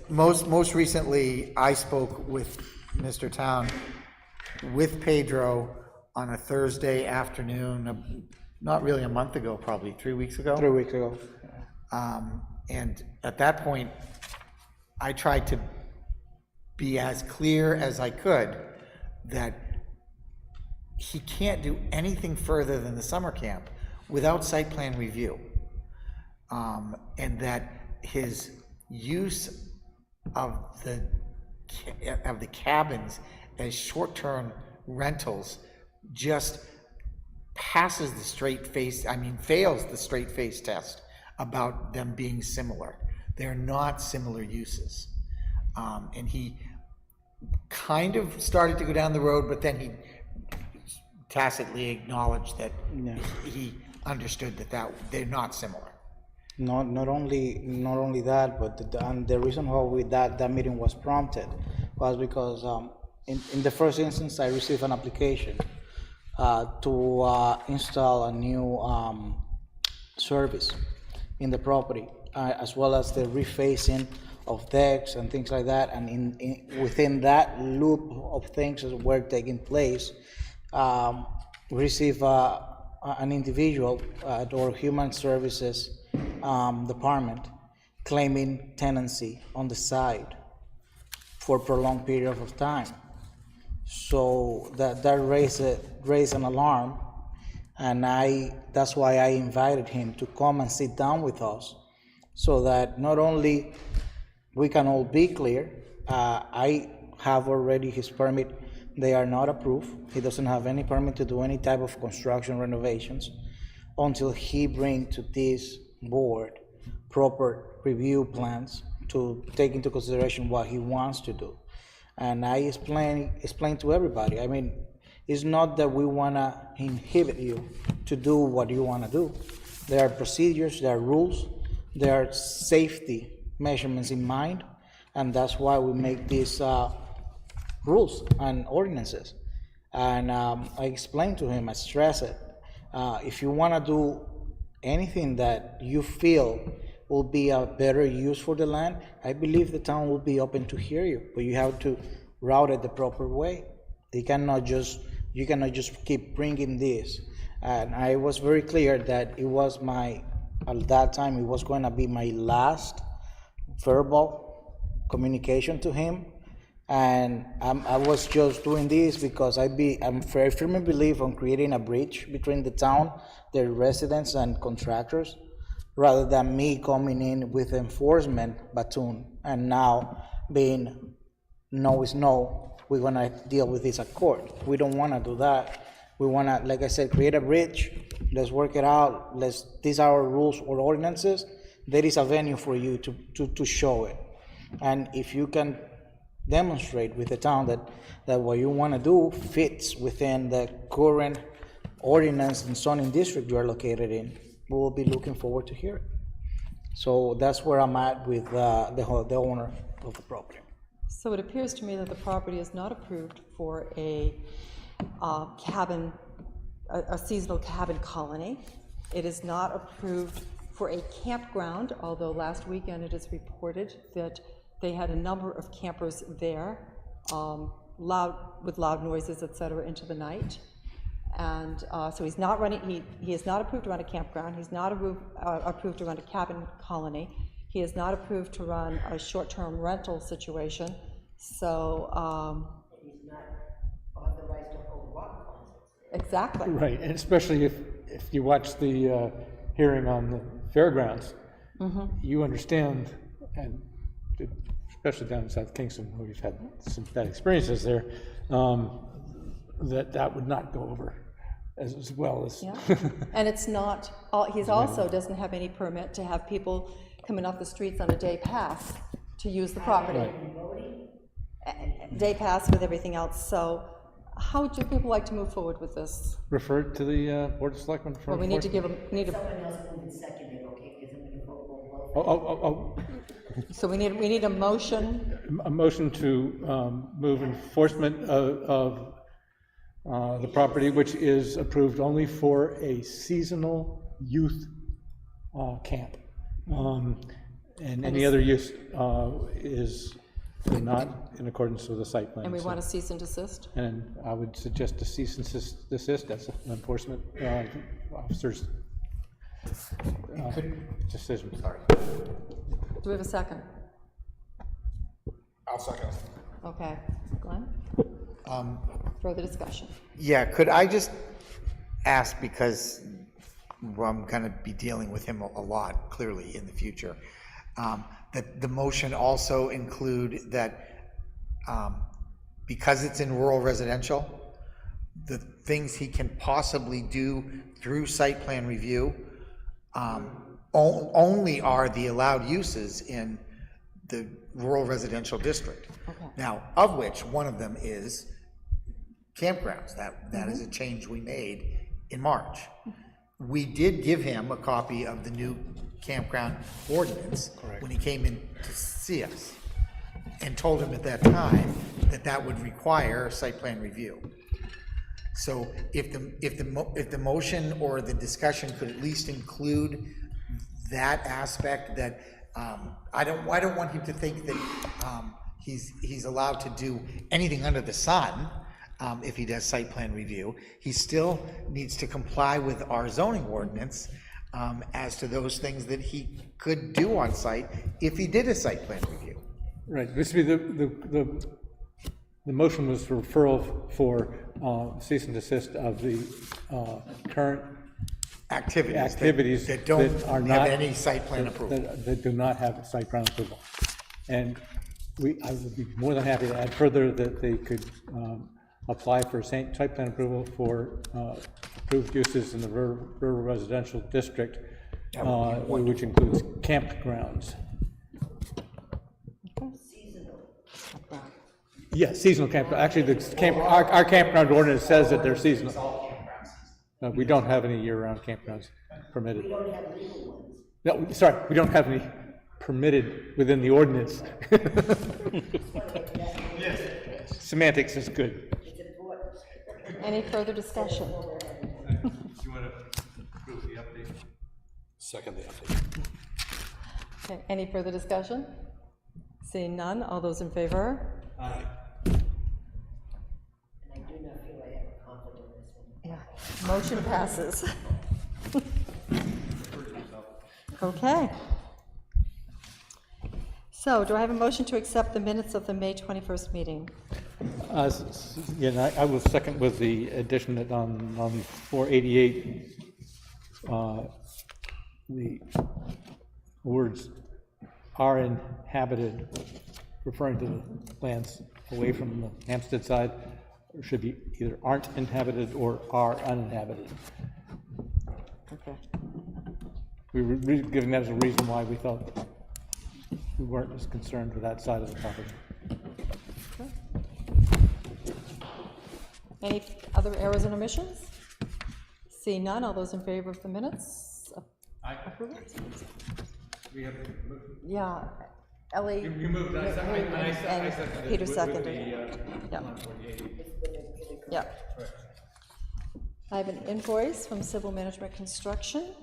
Most recently, I spoke with Mr. Town, with Pedro, on a Thursday afternoon, not really a month ago, probably 3 weeks ago. 3 weeks ago. And at that point, I tried to be as clear as I could that he can't do anything further than the summer camp without site plan review. And that his use of the cabins as short-term rentals just passes the fails the straight face test about them being similar. They're not similar uses. And he kind of started to go down the road, but then he tacitly acknowledged that he understood that they're not similar. Not only that, but the reason why that meeting was prompted was because in the first instance I received an application to install a new service in the property, as well as the refacing of decks and things like that. And within that loop of things that were taking place, we received an individual at our Human Services department claiming tenancy on the side for a prolonged period of time. So that raised an alarm, and that's why I invited him to come and sit down with us, so that not only we can all be clear. I have already his permit. They are not approved. He doesn't have any permit to do any type of construction renovations until he brings to this board proper review plans to take into consideration what he wants to do. And I explain to everybody. I mean, it's not that we want to inhibit you to do what you want to do. There are procedures, there are rules, there are safety measurements in mind, and that's why we make these rules and ordinances. And I explained to him, I stress it, if you want to do anything that you feel will be a better use for the land, I believe the town will be open to hear you, but you have to route it the proper way. You cannot just keep bringing this. And I was very clear that it was at that time, it was going to be my last verbal communication to him. And I was just doing this because I'm very firmly believe on creating a bridge between the town, the residents and contractors, rather than me coming in with enforcement baton and now being no is no, we're gonna deal with this at court. We don't wanna do that. We wanna, like I said, create a bridge, let's work it out, these are our rules or ordinances, there is a venue for you to show it. And if you can demonstrate with the town that what you wanna do fits within the current ordinance and zoning district you are located in, we will be looking forward to hear it. So that's where I'm at with the owner of the property. So it appears to me that the property is not approved for a cabin, a seasonal cabin colony. It is not approved for a campground, although last weekend it is reported that they had a number of campers there, with loud noises, et cetera, into the night. And so he's not running, he is not approved to run a campground, he's not approved to run a cabin colony, he is not approved to run a short-term rental situation, so... He's not authorized to hold rock concerts. Exactly. Right, and especially if you watch the hearing on the fairgrounds, you understand, and especially down in South Kingston, where we've had some bad experiences there, that would not go over as well as... Yeah, and it's not, he's also doesn't have any permit to have people coming off the streets on a day pass to use the property. Day pass with everything else, so how would you people like to move forward with this? Refer it to the Board of Selectmen for... Well, we need to give them, Someone else moved and seconded, okay, because I'm gonna vote. Oh. so we need a motion. A motion to move enforcement of the property, which is approved only for a seasonal youth camp. And any other use is not in accordance with the site plan. And we want to cease and desist? And I would suggest a cease and desist as an enforcement officer's decision. Sorry. Do we have a second? I'll second. Okay, Glenn? Further discussion? Yeah, could I just ask, because I'm going to be dealing with him a lot, clearly, in the future, that the motion also include that because it's in rural residential, the things he can possibly do through site plan review only are the allowed uses in the rural residential district. Okay. Now, of which one of them is campgrounds. That is a change we made in March. We did give him a copy of the new campground ordinance when he came in to see us, and told him at that time that would require site plan review. So if the motion or the discussion could at least include that aspect, that I don't want him to think that he's allowed to do anything under the sun. If he does site plan review, he still needs to comply with our zoning ordinance as to those things that he could do on site if he did a site plan review. Right, this would be the motion was for referral for cease and desist of the current activities that don't are have not, any site plan approval. that do not have site plan approval. And I would be more than happy to add further that they could apply for site plan approval for approved uses in the rural residential district, which includes campgrounds. Yes, seasonal camp. Actually, our campground ordinance says that they're seasonal. No, we don't have any year-round campgrounds permitted. We don't have legal ones. No, sorry, we don't have any permitted within the ordinance. Semantics is good. Any further discussion? Do you want to approve the update? Second the update. Okay, any further discussion? Seeing none, all those in favor? Aye. Yeah, motion passes. Okay. So, do I have a motion to accept the minutes of the May 21st meeting? Yeah, and I will second with the addition that on 488, the words "are inhabited," referring to the lands away from the Hampstead side, should be either "aren't inhabited" or "are uninhabited." Okay. We were giving that as a reason why we thought we weren't as concerned with that side of the property. Any other errors and omissions? See none, all those in favor of the minutes? Approve it? Yeah, Ellie. You moved, I seconded. Peter seconded. Yeah. Yeah. I have an invoice from Civil Management Construction,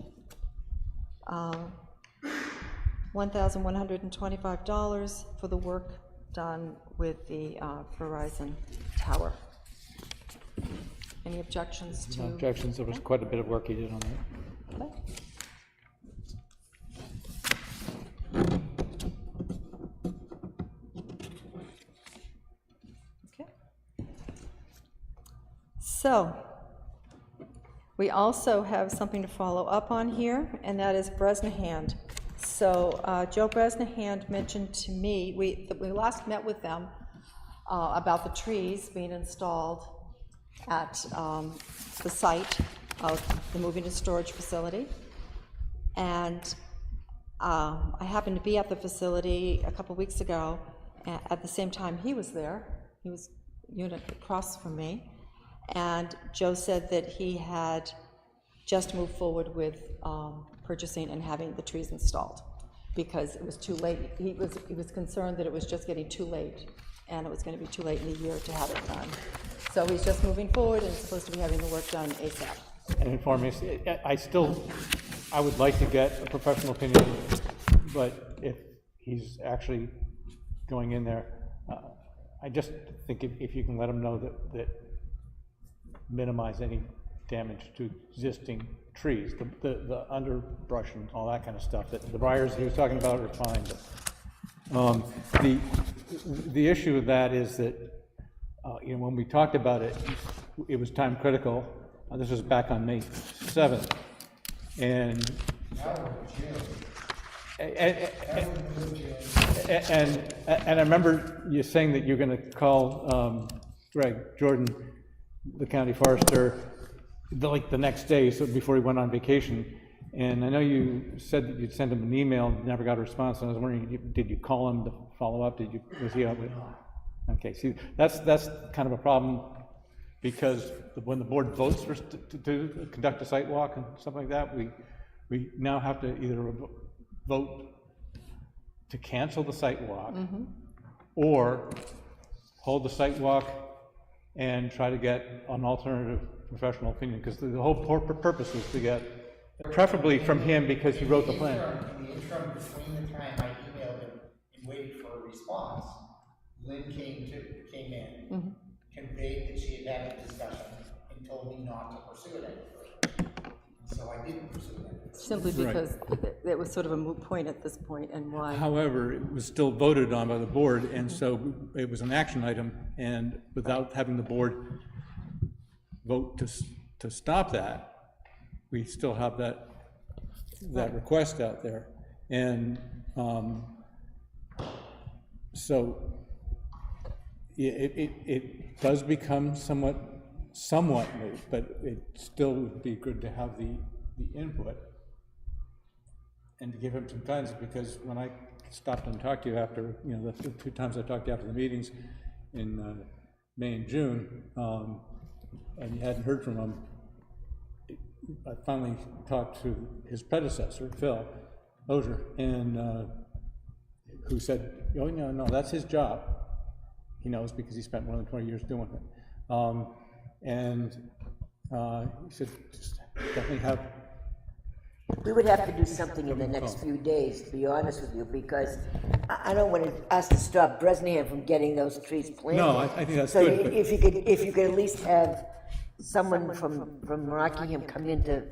$1,125 for the work done with the Verizon tower. Any objections to? No objections, there was quite a bit of work he did on that. Okay. Okay. So, we also have something to follow up on here, and that is Bresnahan. So, Joe Bresnahan mentioned to me, we last met with them about the trees being installed at the site of the moving and storage facility. And I happened to be at the facility a couple weeks ago. At the same time he was there. He was a unit across from me. And Joe said that he had just moved forward with purchasing and having the trees installed because it was too late. He was concerned that it was just getting too late, and it was going to be too late in the year to have it done. So he's just moving forward and supposed to be having the work done ASAP. And inform me, I would like to get a professional opinion, but if he's actually going in there, I just think if you can let him know that minimize any damage to existing trees, the underbrush and all that kind of stuff, that the briars he was talking about are fine, but the issue with that is that when we talked about it, it was time critical. This was back on May 7th, and I remember you saying that you're going to call Greg Jordan, the county forester, like the next day, so before he went on vacation. And I know you said that you'd send him an email, never got a response. And I was wondering, did you call him to follow up? Was he out? Okay, see, that's kind of a problem, because when the board votes to conduct a site walk and something like that, we now have to either vote to cancel the site walk, or hold the site walk and try to get an alternative professional opinion, because the whole purpose was to get, preferably from him, because he wrote the plan. In the interim, between the time I emailed him and waited for a response, Lynn came in, conveyed that she had had a discussion, and told me not to pursue it any further. So I didn't pursue it. Simply because it was sort of a moot point at this point, and why? However, it was still voted on by the board, and so it was an action item, and without having the board vote to stop that, we still have that request out there. And so it does become somewhat moot, but it still would be good to have the input and to give him some guidance, because when I stopped and talked to you after, the 2 times I talked to you after the meetings in May and June, and you hadn't heard from him, I finally talked to his predecessor, Phil Ozier, and who said, oh, no, that's his job. He knows, because he spent more than 20 years doing it. And he said, just definitely have. We would have to do something in the next few days, to be honest with you, because I don't want us to stop Bresnahan from getting those trees planted. No, I think that's so good. So if you could at least have someone from Rockingham come in to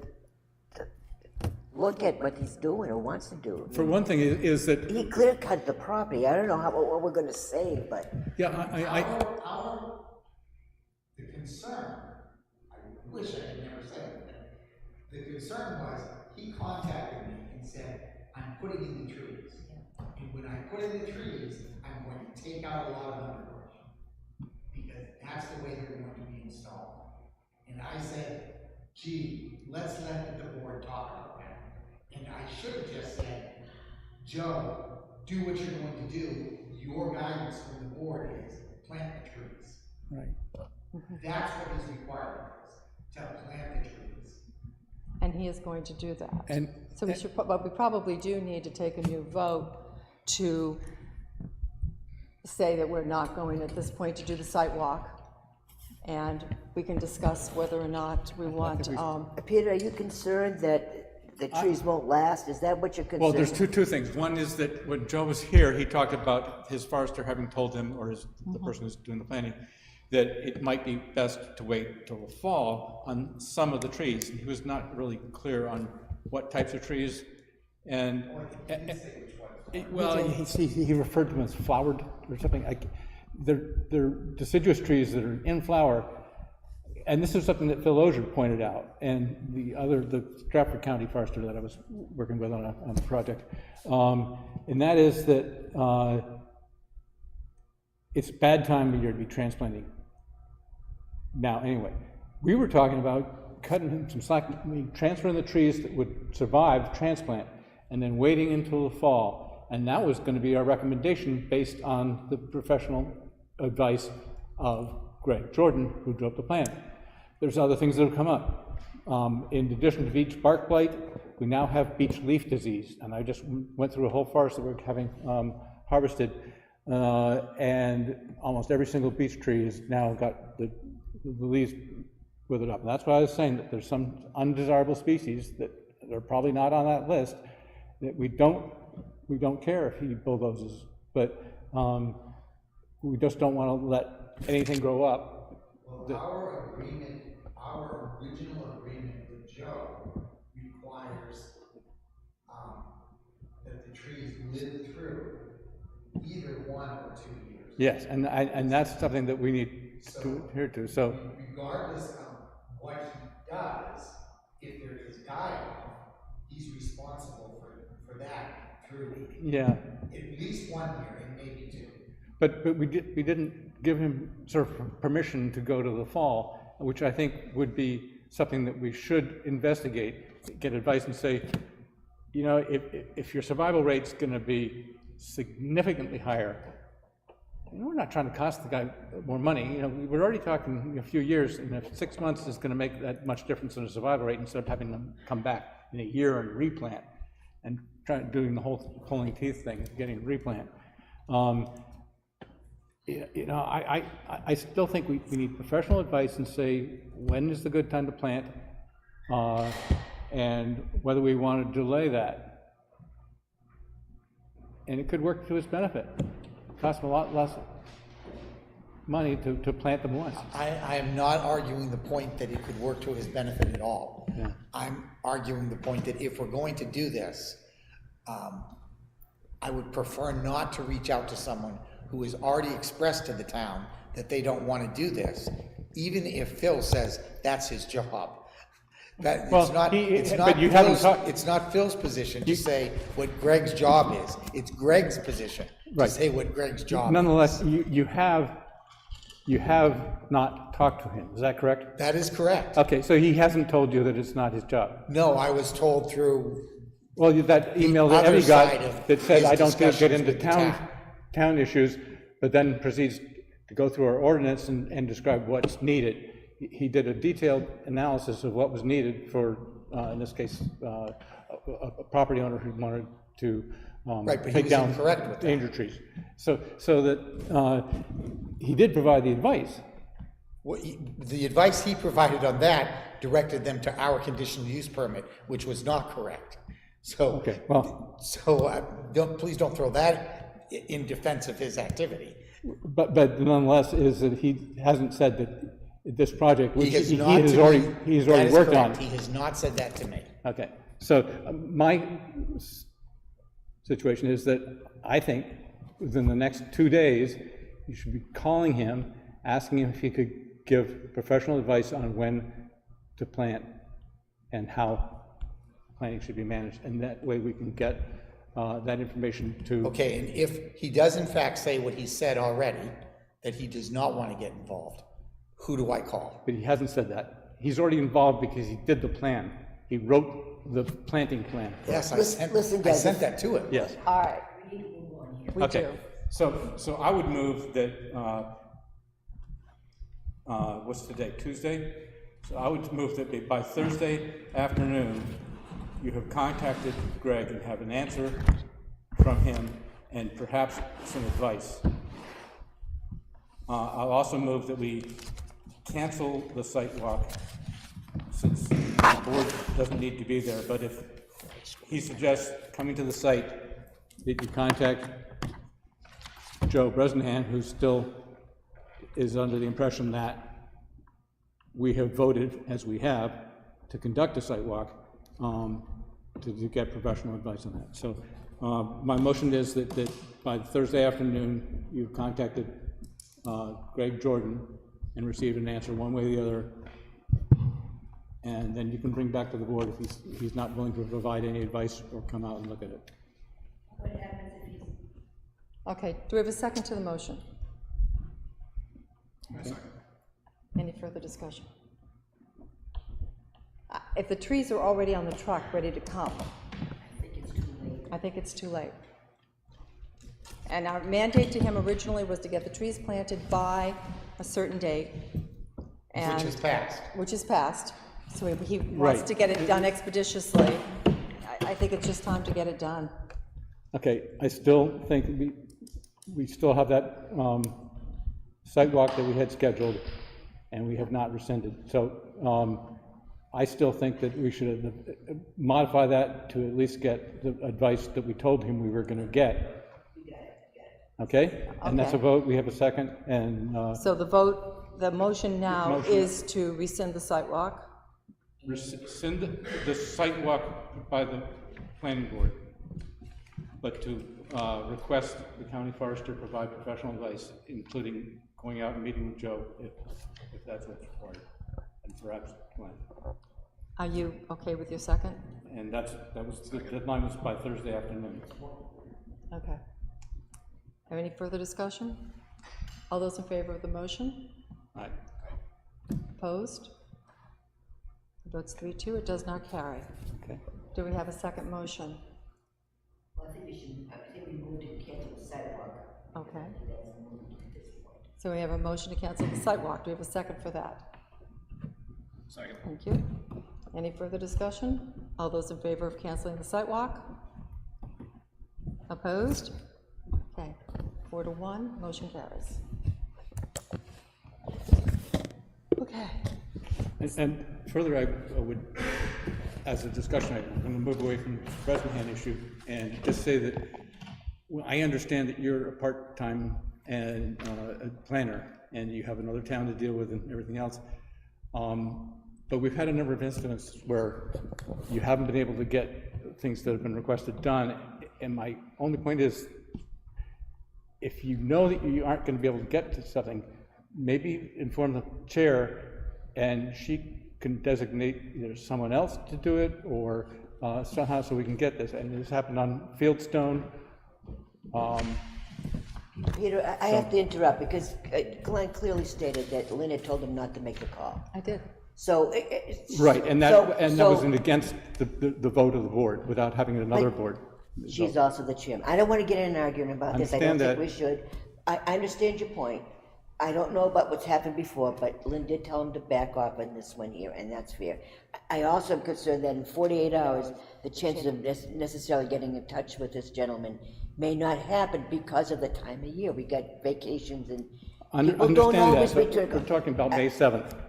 look at what he's doing or wants to do. For one thing, is that, He clear cut the property. I don't know what we're gonna say, but yeah, The concern, I wish I had never said it, the concern was, he contacted me and said, I'm putting in the trees. And when I put in the trees, I'm going to take out a lot of underbrush, because that's the way they're going to be installed. And I said, gee, let's let the board talk about that. And I should have just said, Joe, do what you're going to do. Your guidance from the board is plant the trees. right. That's what his requirement is, to plant the trees. And he is going to do that. And- So we should, but we probably do need to take a new vote to say that we're not going at this point to do the site walk. And we can discuss whether or not we want, Peter, are you concerned that the trees won't last? Is that what you're concerned? Well, there's two things. One is that when Joe was here, he talked about his forester having told him, or the person who's doing the planning, that it might be best to wait till the fall on some of the trees. And he was not really clear on what types of trees. And, well, he referred to them as flowered or something. They're deciduous trees that are in flower. And this is something that Phil Ozier pointed out, and the Stratford County forester that I was working with on a project. And that is that it's a bad time of year to be transplanting. Now, anyway, we were talking about cutting some slack, transferring the trees that would survive transplant, and then waiting until the fall. And that was going to be our recommendation based on the professional advice of Greg Jordan, who drove the plan. There's other things that have come up. In addition to beech bark blight, we now have beech leaf disease. And I just went through a whole forest that we're having harvested, and almost every single beech tree has now got the leaves withered up. And that's why I was saying that there's some undesirable species that are probably not on that list that we don't care if he bulldozes, but we just don't want to let anything grow up. Well, our original agreement with Joe requires that the trees live through either 1 or 2 years. Yes, and that's something that we need to adhere to. So, regardless of what he does, if there is die-off, he's responsible for that through at least 1 year and maybe 2. but we didn't give him sort of permission to go to the fall, which I think would be something that we should investigate, get advice and say, you know, if your survival rate's going to be significantly higher, you know, we're not trying to cost the guy more money. You know, we're already talking a few years, and if 6 months is going to make that much difference in the survival rate, instead of having them come back in a year and replant, and doing the whole pulling teeth thing, getting replant. You know, I still think we need professional advice and say when is the good time to plant, and whether we want to delay that. And it could work to his benefit. It costs him a lot less money to plant them once. I am not arguing the point that it could work to his benefit at all. Yeah. I'm arguing the point that if we're going to do this, I would prefer not to reach out to someone who has already expressed to the town that they don't want to do this, even if Phil says that's his job. That, Well, it's not Phil's position to say what Greg's job is. It's Greg's position to say what Greg's job Nonetheless, is. you have not talked to him, is that correct? That is correct. Okay, so he hasn't told you that it's not his job? No, I was told through Well, that email that other Eddie side got of that said, his I don't get discussions into with the town issues, but then proceeds to go through our ordinance and describe what's needed. He did a detailed analysis of what was needed for, in this case, a property owner who wanted to take down incorrect with that. danger trees. So that he did provide the advice. Well, the advice he provided on that directed them to our conditional use permit, which was not correct. So, Okay, well, please don't throw that in defense of his activity. but nonetheless, is that he hasn't said that this project, which He has he not has to already, me. he's That already is worked on. correct. He has not said that to me. Okay, so my situation is that I think within the next 2 days, you should be calling him, asking him if he could give professional advice on when to plant and how planting should be managed, and that way we can get that information to. Okay, and if he does in fact say what he said already, that he does not want to get involved, who do I call? But he hasn't said that. He's already involved because he did the plan. He wrote the planting plan. Yes, I Listen, sent guys, that to him. Yes. All right, We Okay. do. So I would move that, what's today, Tuesday? So I would move that by Thursday afternoon, you have contacted Greg and have an answer from him and perhaps some advice. I'll also move that we cancel the site walk since the board doesn't need to be there, but if he suggests coming to the site, that you contact Joe Bresnahan, who still is under the impression that we have voted, as we have, to conduct a site walk, to get professional advice on that. So my motion is that by Thursday afternoon, you've contacted Greg Jordan and received an answer one way or the other, and then you can bring back to the board if he's not willing to provide any advice or come out and look at it. Okay, do we have a second to the motion? Any further discussion? If the trees are already on the truck, ready to come, I think it's too late. And our mandate to him originally was to get the trees planted by a certain date. And Which is passed. Which is passed, so he wants Right. to get it done expeditiously. I think it's just time to get it done. Okay, I still think we still have that site walk that we had scheduled, and we have not rescinded. So I still think that we should modify that to at least get the advice that we told him we were going to get. Okay? And that's a Okay. vote. We have a second, and So the motion now Motion. is to rescind the site walk. rescind the site walk by the planning board, but to request the county forester provide professional advice, including going out and meeting with Joe if that's what's required, and perhaps plan. Are you okay with your second? And that was, the deadline was by Thursday afternoon. Okay. Have any further discussion? All those in favor of the motion? Right. Opposed? Votes 3-2, it does not carry. Okay. Do we have a second motion? I think we moved to cancel the sidewalk. Okay. So we have a motion to cancel the site walk. Do we have a second for that? Second. Thank you. Any further discussion? All those in favor of canceling the site walk? Opposed? Okay, 4-1, motion carries. Okay, And further, I would, as a discussion, I'm going to move away from the Bresnahan issue and just say that I understand that you're a part-time and a planner, and you have another town to deal with and everything else. But we've had a number of incidents where you haven't been able to get things that have been requested done. And my only point is, if you know that you aren't going to be able to get to something, maybe inform the chair, and she can designate either someone else to do it or somehow so we can get this. And this happened on Fieldstone. Peter, I have to interrupt because Glenn clearly stated that Lynn had told him not to make the call. I did. So. Right, and that so was against the vote of the board, without having another board. She's also the chairman. I don't want to get in an argument about this. I don't Understand think we should. I understand your point. I don't know about what's happened before, but Lynn did tell him to back off on this one here, and that's fair. I also am concerned that in 48 hours, the chances of necessarily getting in touch with this gentleman may not happen because of the time of year. We got vacations and people don't Understand always that, but return. we're talking about May 7th.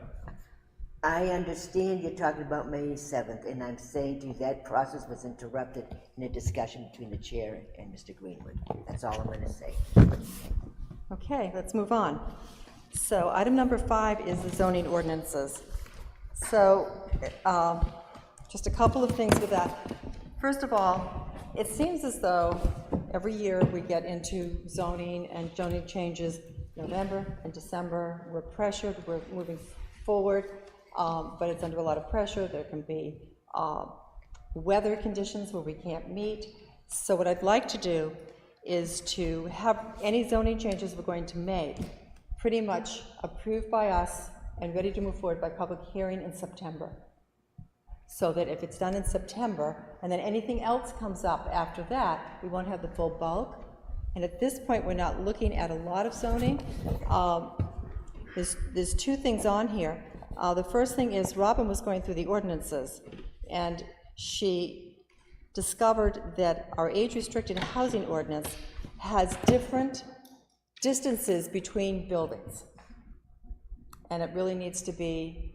I understand you're talking about May 7th, and I'm saying to you that process was interrupted in a discussion between the chair and Mr. Greenwood. That's all I'm going to say. Okay, let's move on. So item number 5 is the zoning ordinances. So just a couple of things with that. First of all, it seems as though every year we get into zoning and zoning changes, November and December, we're pressured, we're moving forward, but it's under a lot of pressure. There can be weather conditions where we can't meet. So what I'd like to do is to have any zoning changes we're going to make pretty much approved by us and ready to move forward by public hearing in September. So that if it's done in September, and then anything else comes up after that, we won't have the full bulk. And at this point, we're not looking at a lot of zoning. There's 2 things on here. The first thing is Robin was going through the ordinances, and she discovered that our age-restricted housing ordinance has different distances between buildings. And it really needs to be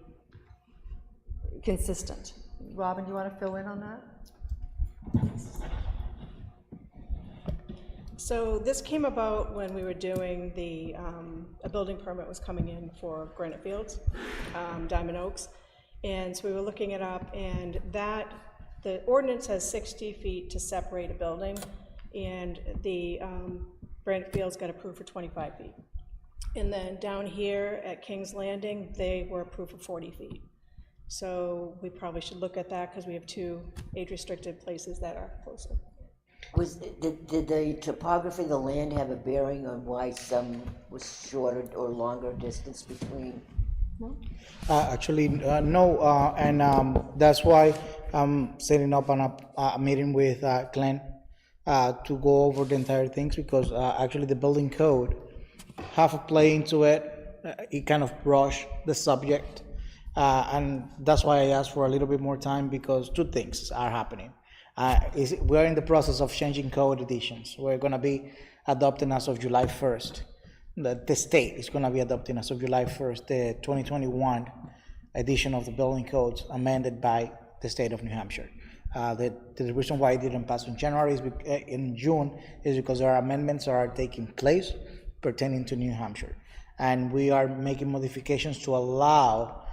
consistent. Robin, do you want to fill in on that? So this came about when we were doing the, a building permit was coming in for Granite Fields, Diamond Oaks. And so we were looking it up, and the ordinance has 60 feet to separate a building, and the Granite Fields got approved for 25 feet. And then down here at King's Landing, they were approved for 40 feet. So we probably should look at that because we have 2 age-restricted places that are closer. Did the topography of the land have a bearing on why some was shorter or longer distance between? Actually, no, and that's why I'm setting up a meeting with Glenn to go over the entire things, because actually the building code have a play into it. It kind of brushed the subject, and that's why I asked for a little bit more time, because 2 things are happening. We're in the process of changing code editions. We're going to be adopting as of July 1st. The state is going to be adopting as of July 1st the 2021 edition of the building codes amended by the state of New Hampshire. The reason why it didn't pass in January in June is because there are amendments that are taking place pertaining to New Hampshire, and we are making modifications to allow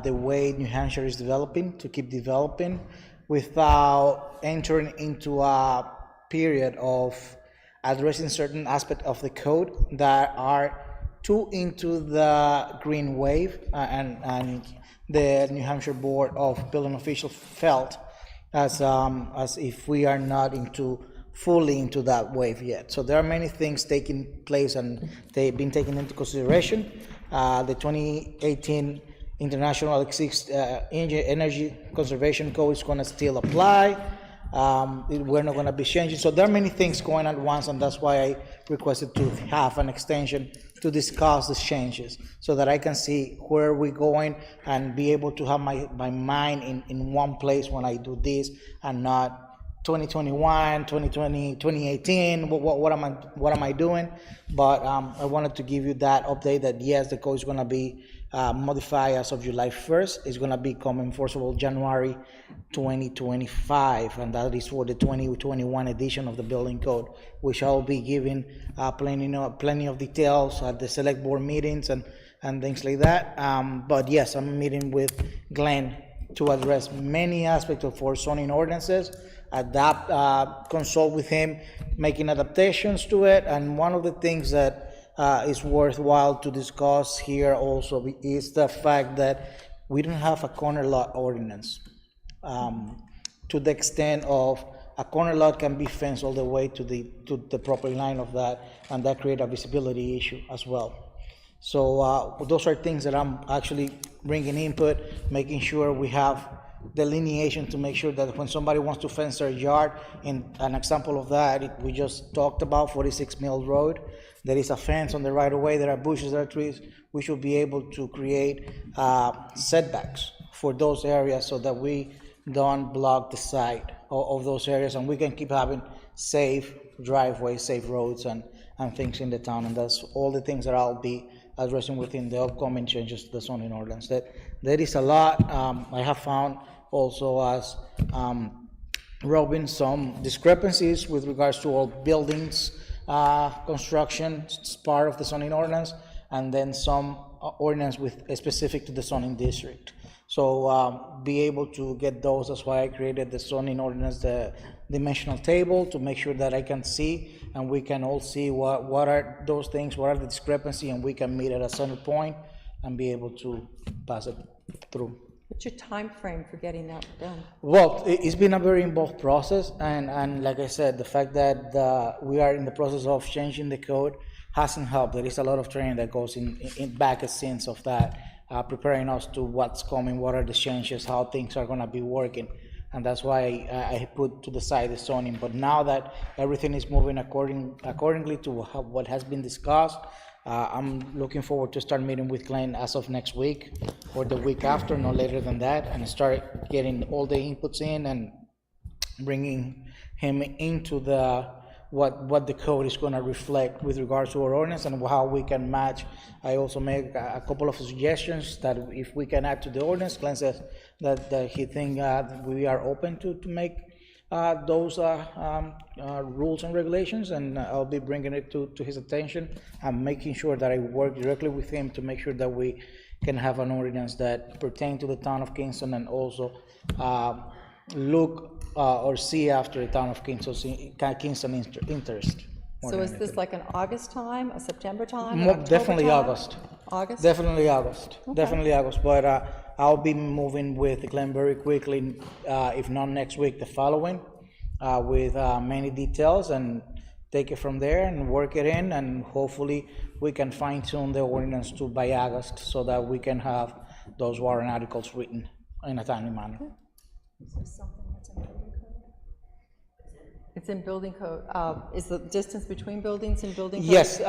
the way New Hampshire is developing to keep developing without entering into a period of addressing certain aspects of the code that are too into the green wave, and the New Hampshire Board of Building Officials felt as if we are not fully into that wave yet. So there are many things taking place, and they've been taken into consideration. The 2018 International Energy Conservation Code is going to still apply. We're not going to be changing. So there are many things going on at once, and that's why I requested to have an extension to discuss the changes so that I can see where we're going and be able to have my mind in one place when I do this, and not 2021, 2020, 2018, what am I doing? But I wanted to give you that update that yes, the code is going to be modified as of July 1st. It's going to become enforceable January 2025, and that is for the 2021 edition of the building code, which I'll be giving plenty of details at the select board meetings and things like that. But yes, I'm meeting with Glenn to address many aspects of our zoning ordinances, consult with him, making adaptations to it. And one of the things that is worthwhile to discuss here also is the fact that we don't have a corner lot ordinance, to the extent of a corner lot can be fenced all the way to the property line of that, and that creates a visibility issue as well. So those are things that I'm actually bringing input, making sure we have delineation to make sure that when somebody wants to fence their yard, and an example of that, we just talked about 46 Mill Road, there is a fence on the right of way, there are bushes, there are trees. We should be able to create setbacks for those areas so that we don't block the side of those areas, and we can keep having safe driveways, safe roads, and things in the town. And that's all the things that I'll be addressing within the upcoming changes to the zoning ordinance. There is a lot. I have found also as Robin some discrepancies with regards to all buildings construction. It's part of the zoning ordinance, and then some ordinance with specific to the zoning district. So be able to get those. That's why I created the zoning ordinance, the dimensional table, to make sure that I can see and we can all see what are those things, what are the discrepancy, and we can meet at a center point and be able to pass it through. What's your time frame for getting that done? Well, it's been a very involved process, and like I said, the fact that we are in the process of changing the code hasn't helped. There is a lot of training that goes in back a sense of that, preparing us to what's coming, what are the changes, how things are going to be working, and that's why I put to the side the zoning. But now that everything is moving accordingly to what has been discussed, I'm looking forward to start meeting with Glenn as of next week or the week after, no later than that, and start getting all the inputs in and bringing him into what the code is going to reflect with regards to our ordinance and how we can match. I also make a couple of suggestions that if we can add to the ordinance. Glenn says that he thinks we are open to make those rules and regulations, and I'll be bringing it to his attention. I'm making sure that I work directly with him to make sure that we can have an ordinance that pertains to the town of Kingston and also look or see after the town of Kingston interest. So is this like an August time, a September time, an October Definitely time? August. August? Definitely August. Okay. Definitely August. But I'll be moving with Glenn very quickly, if not next week, the following, with many details, and take it from there and work it in, and hopefully we can fine tune the ordinance to by August so that we can have those warrant articles written in a timely manner. Is there something that's in building code? It's in building code. Is the distance between buildings in building code? Yes,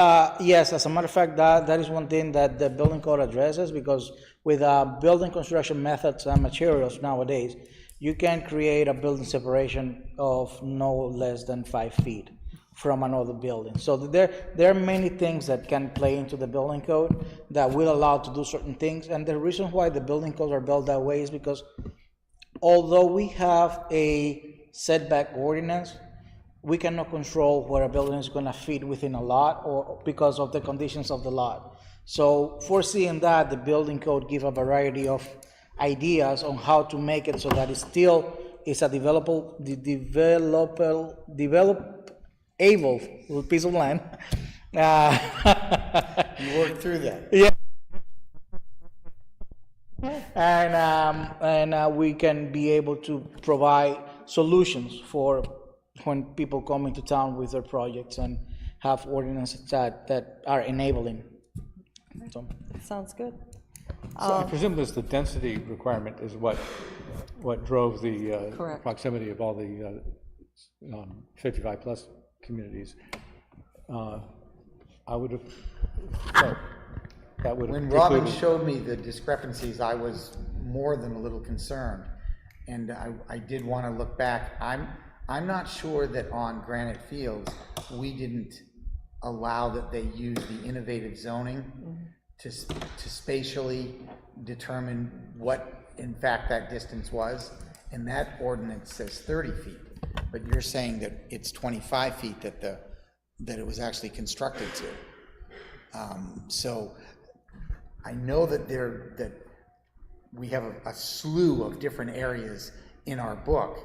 yes. As a matter of fact, that is one thing that the building code addresses, because with building construction methods and materials nowadays, you can create a building separation of no less than 5 feet from another building. So there are many things that can play into the building code that will allow to do certain things. And the reason why the building codes are built that way is because although we have a setback ordinance, we cannot control where a building is going to fit within a lot, or because of the conditions of the lot. So foreseeing that, the building code give a variety of ideas on how to make it so that it still is a developable piece of land. You worked through that. Yeah. And we can be able to provide solutions for when people come into town with their projects and have ordinances that are enabling. So. Sounds good. So I presume this, the density requirement is what drove the Correct. proximity of all the 55-plus communities. I would have thought that would have When Robin precluded- showed me the discrepancies, I was more than a little concerned. And I did want to look back. I'm not sure that on Granite Fields, we didn't allow that they use the innovative zoning to spatially determine what, in fact, that distance was. And that ordinance says 30 feet. But you're saying that it's 25 feet that it was actually constructed to. So I know that we have a slew of different areas in our book,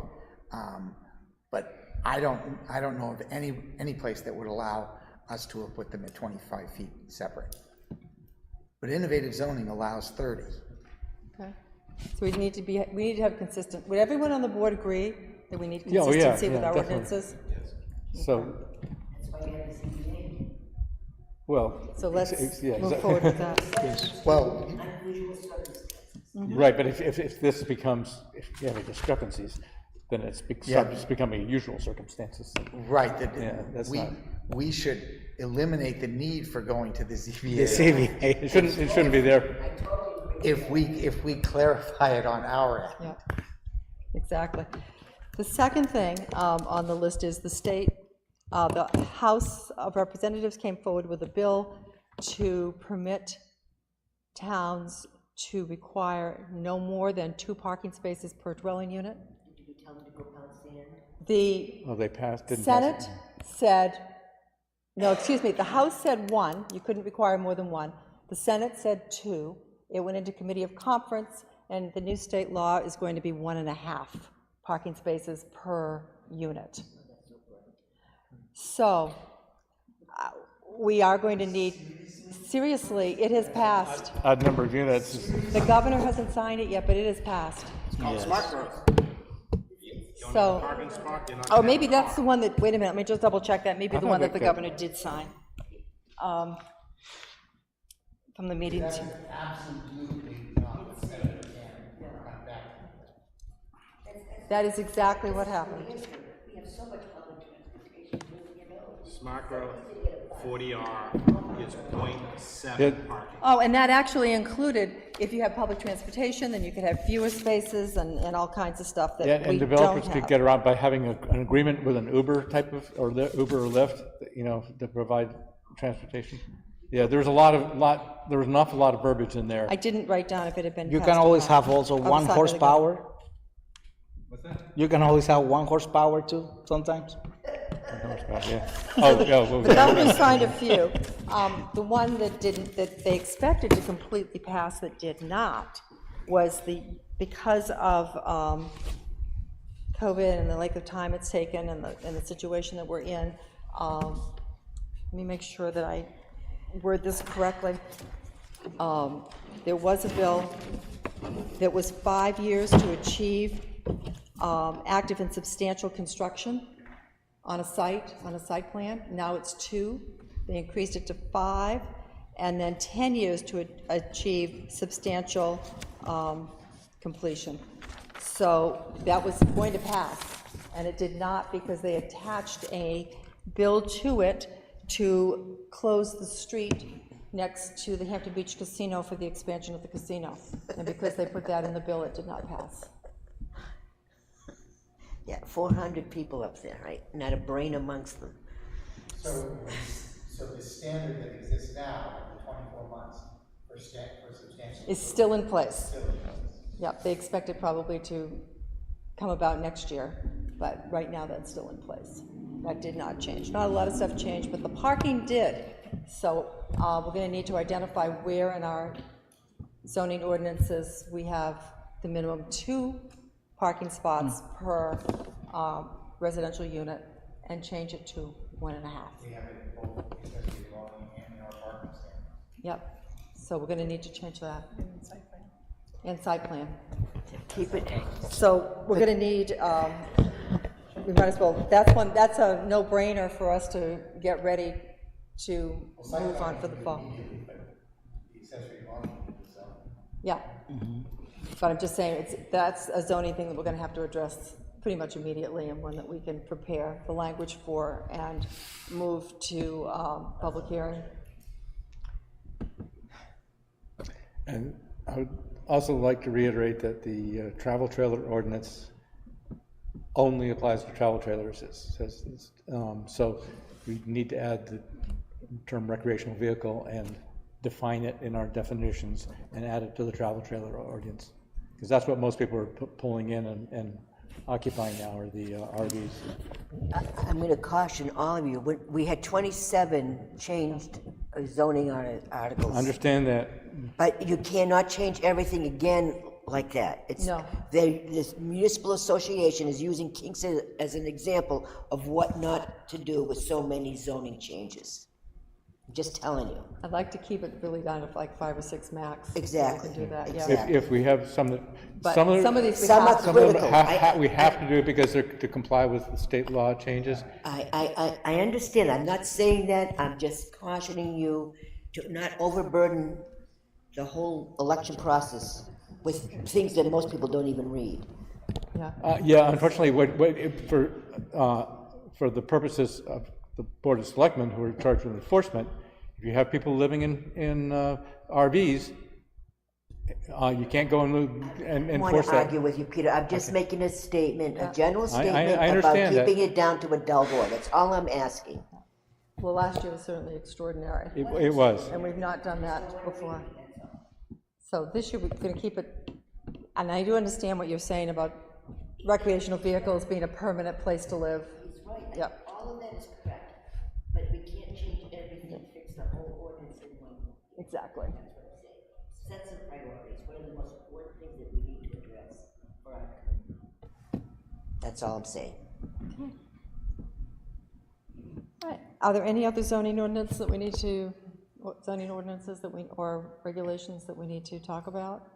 but I don't know of any place that would allow us to have put them at 25 feet separate. But innovative zoning allows 30. Okay. So we need to have consistent, would everyone on the board agree that we need Yeah, oh, yeah, consistency with yeah, our definitely. ordinances? So, well. So let's yeah, move exactly. forward with that. Well, Right, but if this becomes, if you have discrepancies, then it's becoming usual circumstances. right, Yeah, that's we should eliminate the need for going to the ZBA. The CBA. It shouldn't be there. If we clarify it on our end. Yeah, exactly. The second thing on the list is the state, the House of Representatives came forward with a bill to permit towns to require no more than 2 parking spaces per dwelling unit. Did we tell them to go pound sand? The Oh, they passed, didn't pass Senate it? said, no, excuse me, the House said 1, you couldn't require more than 1. The Senate said 2. It went into committee of conference, and the new state law is going to be 1.5 parking spaces per unit. So we are going to need, seriously, it has passed. Odd number of units. The governor hasn't signed it yet, but it has passed. It's called smart growth. So, oh, maybe that's the one that, wait a minute, let me just double check that, maybe the one that the governor did sign. From the meeting. Absolutely not the Senator can come back. That is exactly what happened. We have so much public transportation, you know. Smart growth, 40R is 0.7 It- parking. Oh, and that actually included, if you have public transportation, then you could have fewer spaces and all kinds of stuff Yeah, that we and don't developers could have. get around by having an agreement with an Uber type of, or Uber or Lyft, you know, to provide transportation. Yeah, there was an awful lot of verbiage in there. I didn't write down if it had been You passed can or always not. have also I'll 1 decide whether to go. horsepower. You can always have 1 horsepower too, sometimes. Yeah. Oh, yeah. Well, The governor signed a few. The one that didn't, that they expected to completely pass that did not, was because of COVID and the length of time it's taken and the situation that we're in. Let me make sure that I word this correctly. There was a bill that was 5 years to achieve active and substantial construction on a site plan. Now it's 2. They increased it to 5, and then 10 years to achieve substantial completion. So that was going to pass, and it did not because they attached a bill to it to close the street next to the Hampton Beach Casino for the expansion of the casino. And because they put that in the bill, it did not pass. Yeah, 400 people up there, right? Not a brain amongst them. So the standard that exists now, the 24 months for substantial. It's still in place. Still in place. Yep, they expect it probably to come about next year, but right now that's still in place. That did not change. Not a lot of stuff changed, but the parking did. So we're going to need to identify where in our zoning ordinances we have the minimum 2 parking spots per residential unit and change it to 1.5. We have it both accessory dwelling and in our parking stand. Yep, so we're going to need to change that. And site plan. Keep it. So we're going to need, we might as well, that's a no-brainer for us to get ready to move on for the fall. The accessory dwelling is, Yeah. But I'm just saying, that's a zoning thing that we're going to have to address pretty much immediately, and one that we can prepare the language for and move to public hearing. And I would also like to reiterate that the travel trailer ordinance only applies to travel trailers. So we need to add the term recreational vehicle and define it in our definitions and add it to the travel trailer ordinance. Because that's what most people are pulling in and occupying now are the RVs. I'm going to caution all of you. We had 27 changed zoning articles. I understand that. But you cannot change everything again like that. No. This municipal association is using Kingston as an example of what not to do with so many zoning changes. I'm just telling you. I'd like to keep it really down to like 5 or 6 max. Exactly. We can do that, yeah. Exactly. If we have some that, But some some of these we Some have are to. some of them critical. we have to do it because they're to comply with the state law changes. I understand. I'm not saying that. I'm just cautioning you to not overburden the whole election process with things that most people don't even read. Yeah. Yeah, unfortunately, for the purposes of the Board of Selectmen who are charged with enforcement, if you have people living in RVs, you can't go and I want enforce to that. argue with you, Peter. I'm just making a statement, a general I statement about understand that. keeping it down to a dull board. That's all I'm asking. Well, last year was certainly extraordinary, It was. and we've not done that before. So this year, we're going to keep it, and I do understand what you're saying about recreational vehicles being a permanent place to live. He's right. Yep. All of that is correct, but we can't change everything, fix the whole ordinance in one. exactly. Set some priorities, what are the most important things that we need to address for our community? That's all I'm saying. All right. Are there any other zoning ordinances that we need to, or regulations that we need to talk about?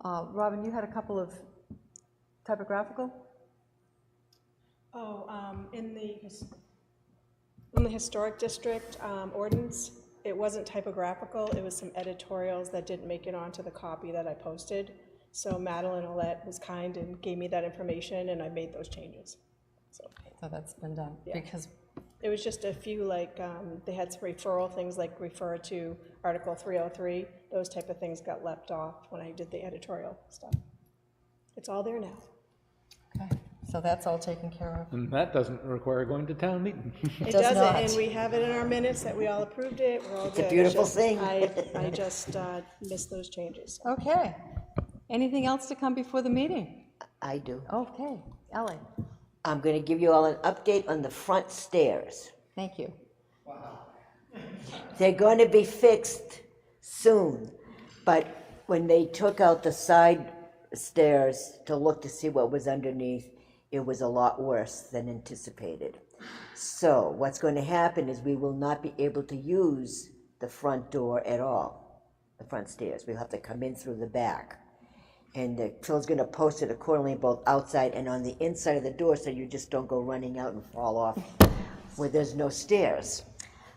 Robin, you had a couple of typographical? Oh, in the historic district ordinance, it wasn't typographical, it was some editorials that didn't make it onto the copy that I posted. So Madeline Olet was kind and gave me that information, and I made those changes. So that's been done, because it was just a few, like, they had some referral things, like refer to Article 303, those type of things got left off when I did the editorial stuff. It's all there now. okay, so that's all taken care of. And that doesn't require going to town meeting. It does doesn't, not. and we have it in our minutes that we all approved it, we're all good. a beautiful Just- thing. I just missed those changes. Okay. Anything else to come before the meeting? I do. Okay, Ellie, I'm gonna give you all an update on the front stairs. thank you. They're going to be fixed soon, but when they took out the side stairs to look to see what was underneath, it was a lot worse than anticipated. So what's going to happen is we will not be able to use the front door at all, the front stairs. We'll have to come in through the back. And Phil's going to post it accordingly both outside and on the inside of the door so you just don't go running out and fall off where there's no stairs.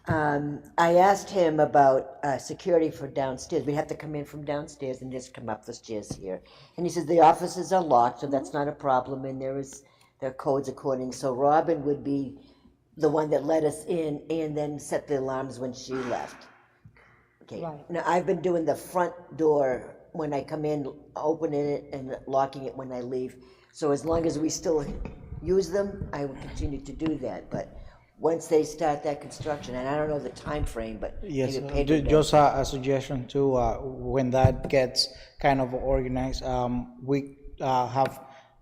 I asked him about security for downstairs. We have to come in from downstairs and just come up the stairs here. And he says the offices are locked, so that's not a problem, and there are codes according. So Robin would be the one that let us in and then set the alarms when she left. Okay. Right. Now, I've been doing the front door when I come in, opening it and locking it when I leave. So as long as we still use them, I will continue to do that. But once they start that construction, and I don't know the time frame, but Yes, maybe Pedro does. just a suggestion too, when that gets kind of organized, we have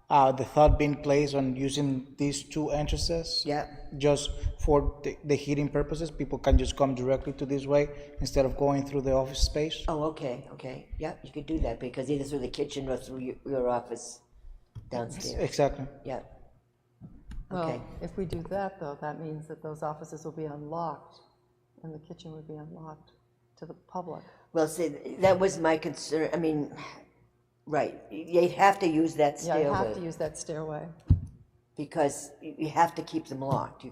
the thought being placed on using these two entrances. Yeah. Just for the heating purposes, people can just come directly to this way instead of going through the office space. Oh, okay. Yeah, you could do that because either through the kitchen or through your office downstairs. Exactly. Yeah. Well, Okay. if we do that, though, that means that those offices will be unlocked, and the kitchen would be unlocked to the public. Well, see, that was my concern. I mean, right, you'd have to use that Yeah, stairway. you have to use that stairway. Because you have to keep them locked.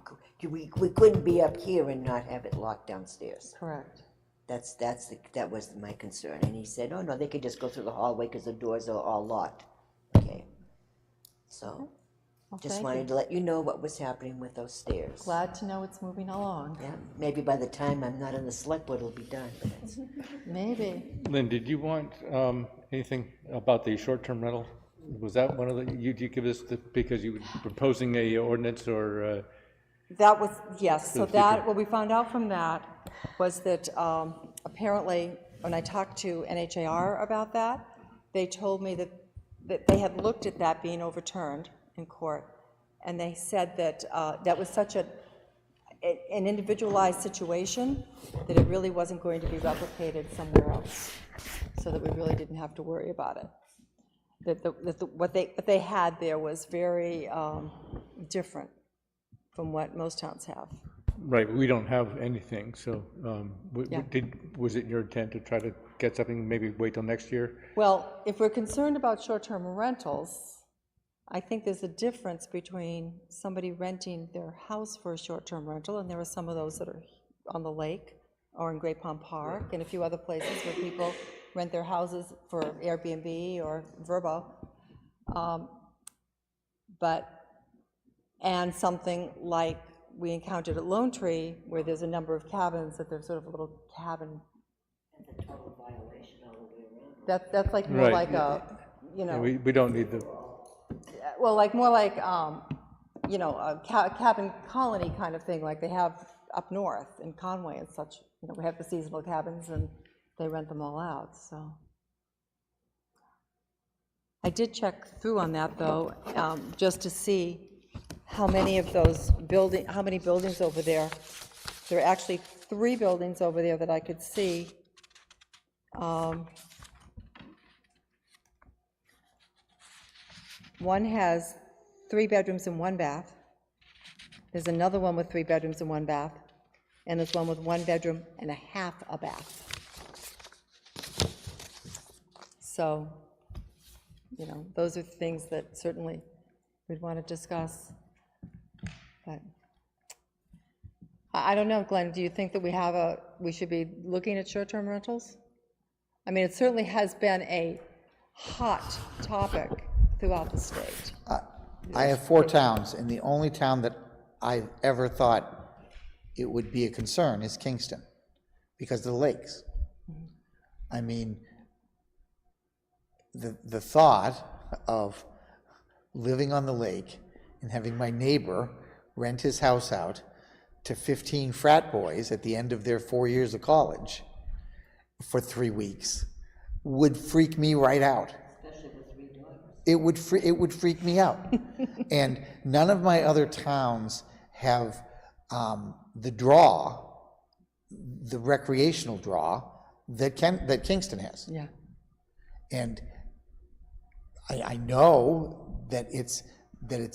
We couldn't be up here and not have it locked downstairs. Correct. That was my concern. And he said, oh, no, they could just go through the hallway because the doors are all locked. Okay. So, Well, just thank wanted you. to let you know what was happening with those stairs. Glad to know it's moving along. Yeah, maybe by the time I'm not on the select board, it'll be done. But it's, Maybe. Lynn, did you want anything about the short-term rental? Was that one of the, you give us because you were proposing a ordinance or? That was, yes, so the that, future. what we found out from that was that apparently, when I talked to NHAR about that, they told me that they had looked at that being overturned in court, and they said that that was such an individualized situation that it really wasn't going to be replicated somewhere else, so that we really didn't have to worry about it. What they had there was very different from what most towns have. Right, we don't have anything, so Yeah. was it your intent to try to get something, maybe wait till next year? Well, if we're concerned about short-term rentals, I think there's a difference between somebody renting their house for a short-term rental, and there are some of those that are on the lake or in Great Pond Park and a few other places where people rent their houses for Airbnb or Vrbo. And something like we encountered at Lone Tree, where there's a number of cabins, that there's sort of a little cabin. that's a total violation all the way around. That's like more Right. like a, you Yeah, know, we don't need the, well, like more like, you know, a cabin colony kind of thing, like they have up north in Conway and such. You know, we have the seasonal cabins and they rent them all out, so. I did check through on that, though, just to see how many of those how many buildings over there. There are actually 3 buildings over there that I could see One has 3 bedrooms and 1 bath. There's another one with 3 bedrooms and 1 bath, and there's one with 1 bedroom and a half a bath. So, you know, those are things that certainly we'd want to discuss. But I don't know, Glenn, do you think that we should be looking at short-term rentals? I mean, it certainly has been a hot topic throughout the state. I have 4 towns, and the only town that I ever thought it would be a concern is Kingston, because of the lakes. I mean, the thought of living on the lake and having my neighbor rent his house out to 15 frat boys at the end of their 4 years of college for 3 weeks would freak me right out. It would freak me out. And none of my other towns have the recreational draw that Kingston has. Yeah. And I know that it's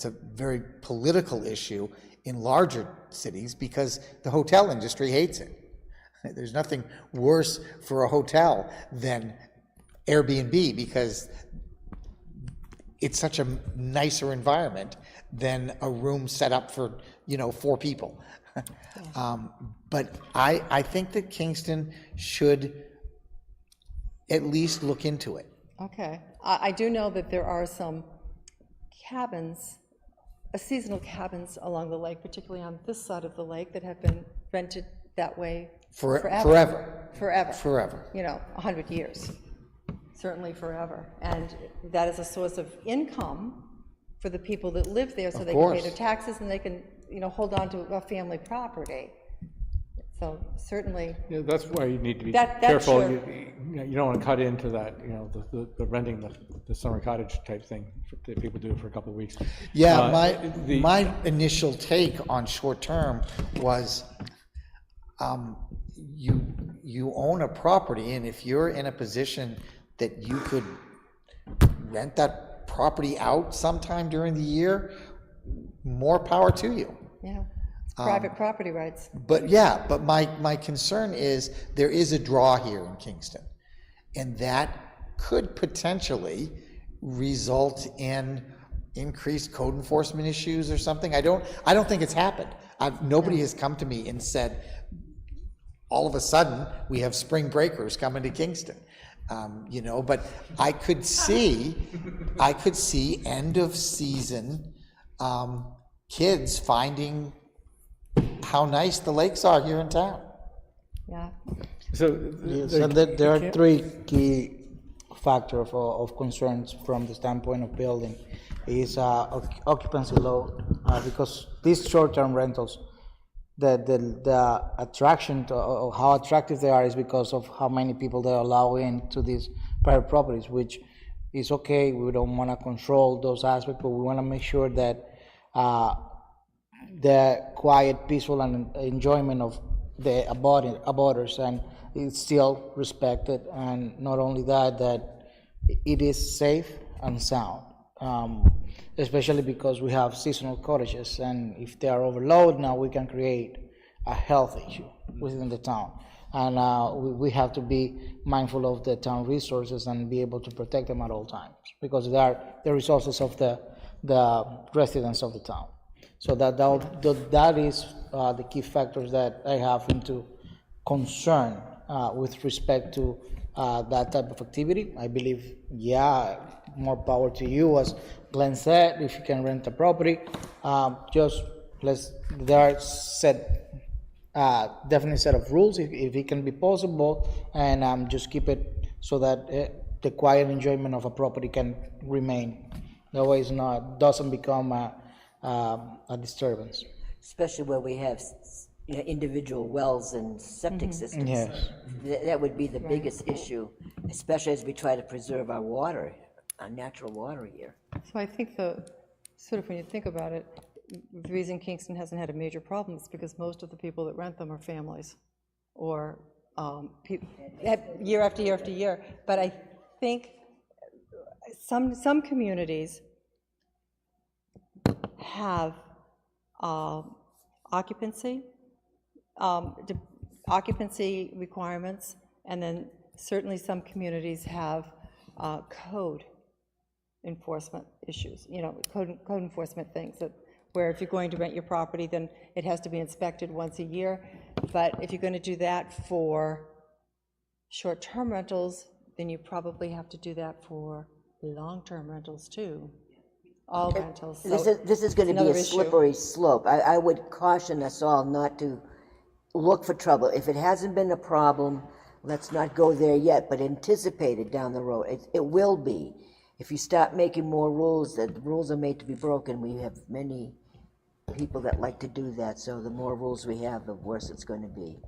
a very political issue in larger cities because the hotel industry hates it. There's nothing worse for a hotel than Airbnb because it's such a nicer environment than a room set up for, 4 people. But I think that Kingston should at least look into it. Okay. I do know that there are some cabins, seasonal cabins along the lake, particularly on this side of the lake, that have been rented that way forever. Forever. 100 years. Certainly forever. And that is a source of income for the people that live there, so they can pay their taxes and they can, hold on to a family property. So certainly. Yeah, that's why you need to be That's careful. sure. You don't want to cut into that, the renting the summer cottage type thing that people do for a couple of weeks. Yeah, my initial take on short term was, you own a property, and if you're in a position that you could rent that property out sometime during the year, more power to you. Yeah, it's private property rights. But my concern is there is a draw here in Kingston, and that could potentially result in increased code enforcement issues or something. I don't think it's happened. Nobody has come to me and said, all of a sudden we have spring breakers coming to Kingston. But I could see end of season kids finding how nice the lakes are here in town. Yeah. So there are 3 key factors of concerns from the standpoint of building. Is occupancy load, because these short-term rentals, the attraction to how attractive they are is because of how many people they allow into these private properties, which is okay. We don't want to control those aspects, but we want to make sure that the quiet, peaceful, and enjoyment of the abutters and it's still respected, and not only that it is safe and sound. Especially because we have seasonal cottages, and if they are overloaded, now we can create a health issue within the town. And we have to be mindful of the town resources and be able to protect them at all times, because they are the resources of the residents of the town. So that is the key factors that I have into concern with respect to that type of activity. I believe, more power to you, as Glenn said. If you can rent a property, there are definitely set of rules if it can be possible, and just keep it so that the quiet enjoyment of a property can remain. That way, doesn't become a disturbance. Especially where we have individual wells and septic systems. Yes. That would be the biggest issue, especially as we try to preserve our water, our natural water here. So I think when you think about it, the reason Kingston hasn't had a major problem is because most of the people that rent them are families or year after year after year. But I think some communities have occupancy requirements, and then certainly some communities have code enforcement issues, code enforcement things, that where if you're going to rent your property, then it has to be inspected once a year. But if you're going to do that for short-term rentals, then you probably have to do that for long-term rentals too, all rentals. So This is going to be a another issue. slippery slope. I would caution us all not to look for trouble. If it hasn't been a problem, let's not go there yet, but anticipate it down the road. It will be. If you start making more rules, that the rules are made to be broken, we have many people that like to do that, so the more rules we have, the worse it's going to be.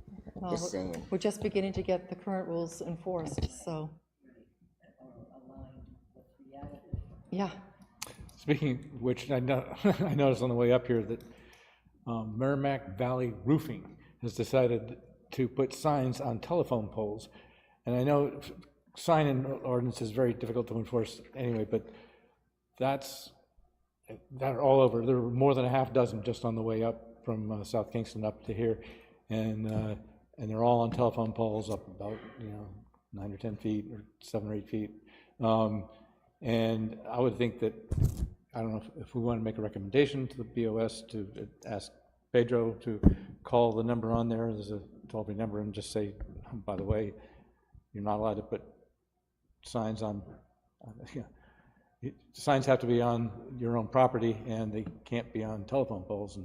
Just saying. We're just beginning to get the current rules enforced, so. Yeah. Speaking of which, I noticed on the way up here that Merrimack Valley Roofing has decided to put signs on telephone poles. And I know sign and ordinance is very difficult to enforce anyway, but that are all over. There were more than a half dozen just on the way up from South Kingston up to here, and they're all on telephone poles up about 9 or 10 feet or 7 or 8 feet. And I would think that, I don't know if we want to make a recommendation to the BOS to ask Pedro to call the number on there. There's a toll-free number, and just say, by the way, you're not allowed to put signs on, signs have to be on your own property, and they can't be on telephone poles.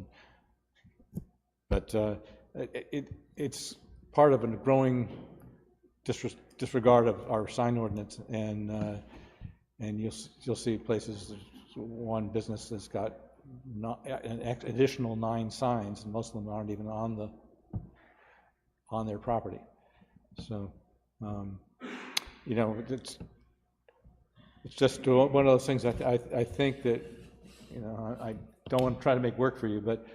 But it's part of a growing disregard of our sign ordinance, and you'll see places. One business that's got an additional 9 signs, and most of them aren't even on their property. So, it's just one of those things. I think that, I don't want to try to make work for you, but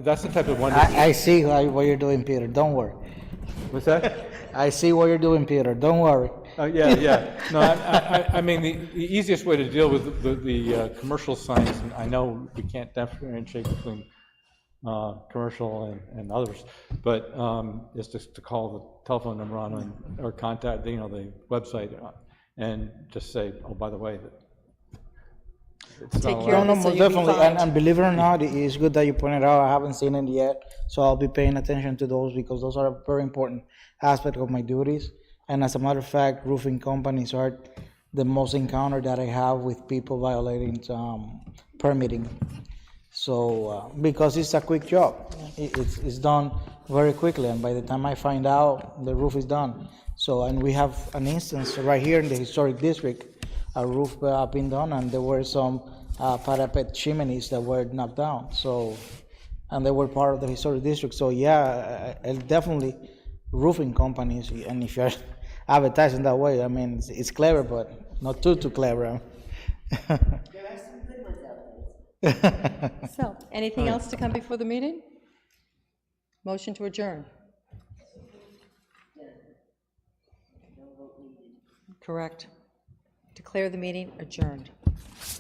that's the type of one. I see what you're doing, Peter. Don't worry. What's that? I see what you're doing, Peter. Don't worry. Yeah. No, I mean, the easiest way to deal with the commercial signs, and I know we can't differentiate between commercial and others, but is just to call the telephone number on or contact the website and just say, oh, by the way, it's Take not care allowed. of No, so most you'll be definitely. fined. And believe it or not, it's good that you pointed out. I haven't seen it yet, so I'll be paying attention to those, because those are a very important aspect of my duties. And as a matter of fact, roofing companies are the most encounter that I have with people violating permitting. So, because it's a quick job, it's done very quickly, and by the time I find out, the roof is done. So, and we have an instance right here in the historic district, a roof being done, and there were some parapet chimneys that were knocked down. So, and they were part of the historic district. So, yeah, definitely roofing companies, and if you're advertising that way, I mean, it's clever, but not too clever. There are some good ones out there. So, anything else to come before the meeting? Motion to adjourn. Correct. Declare the meeting adjourned.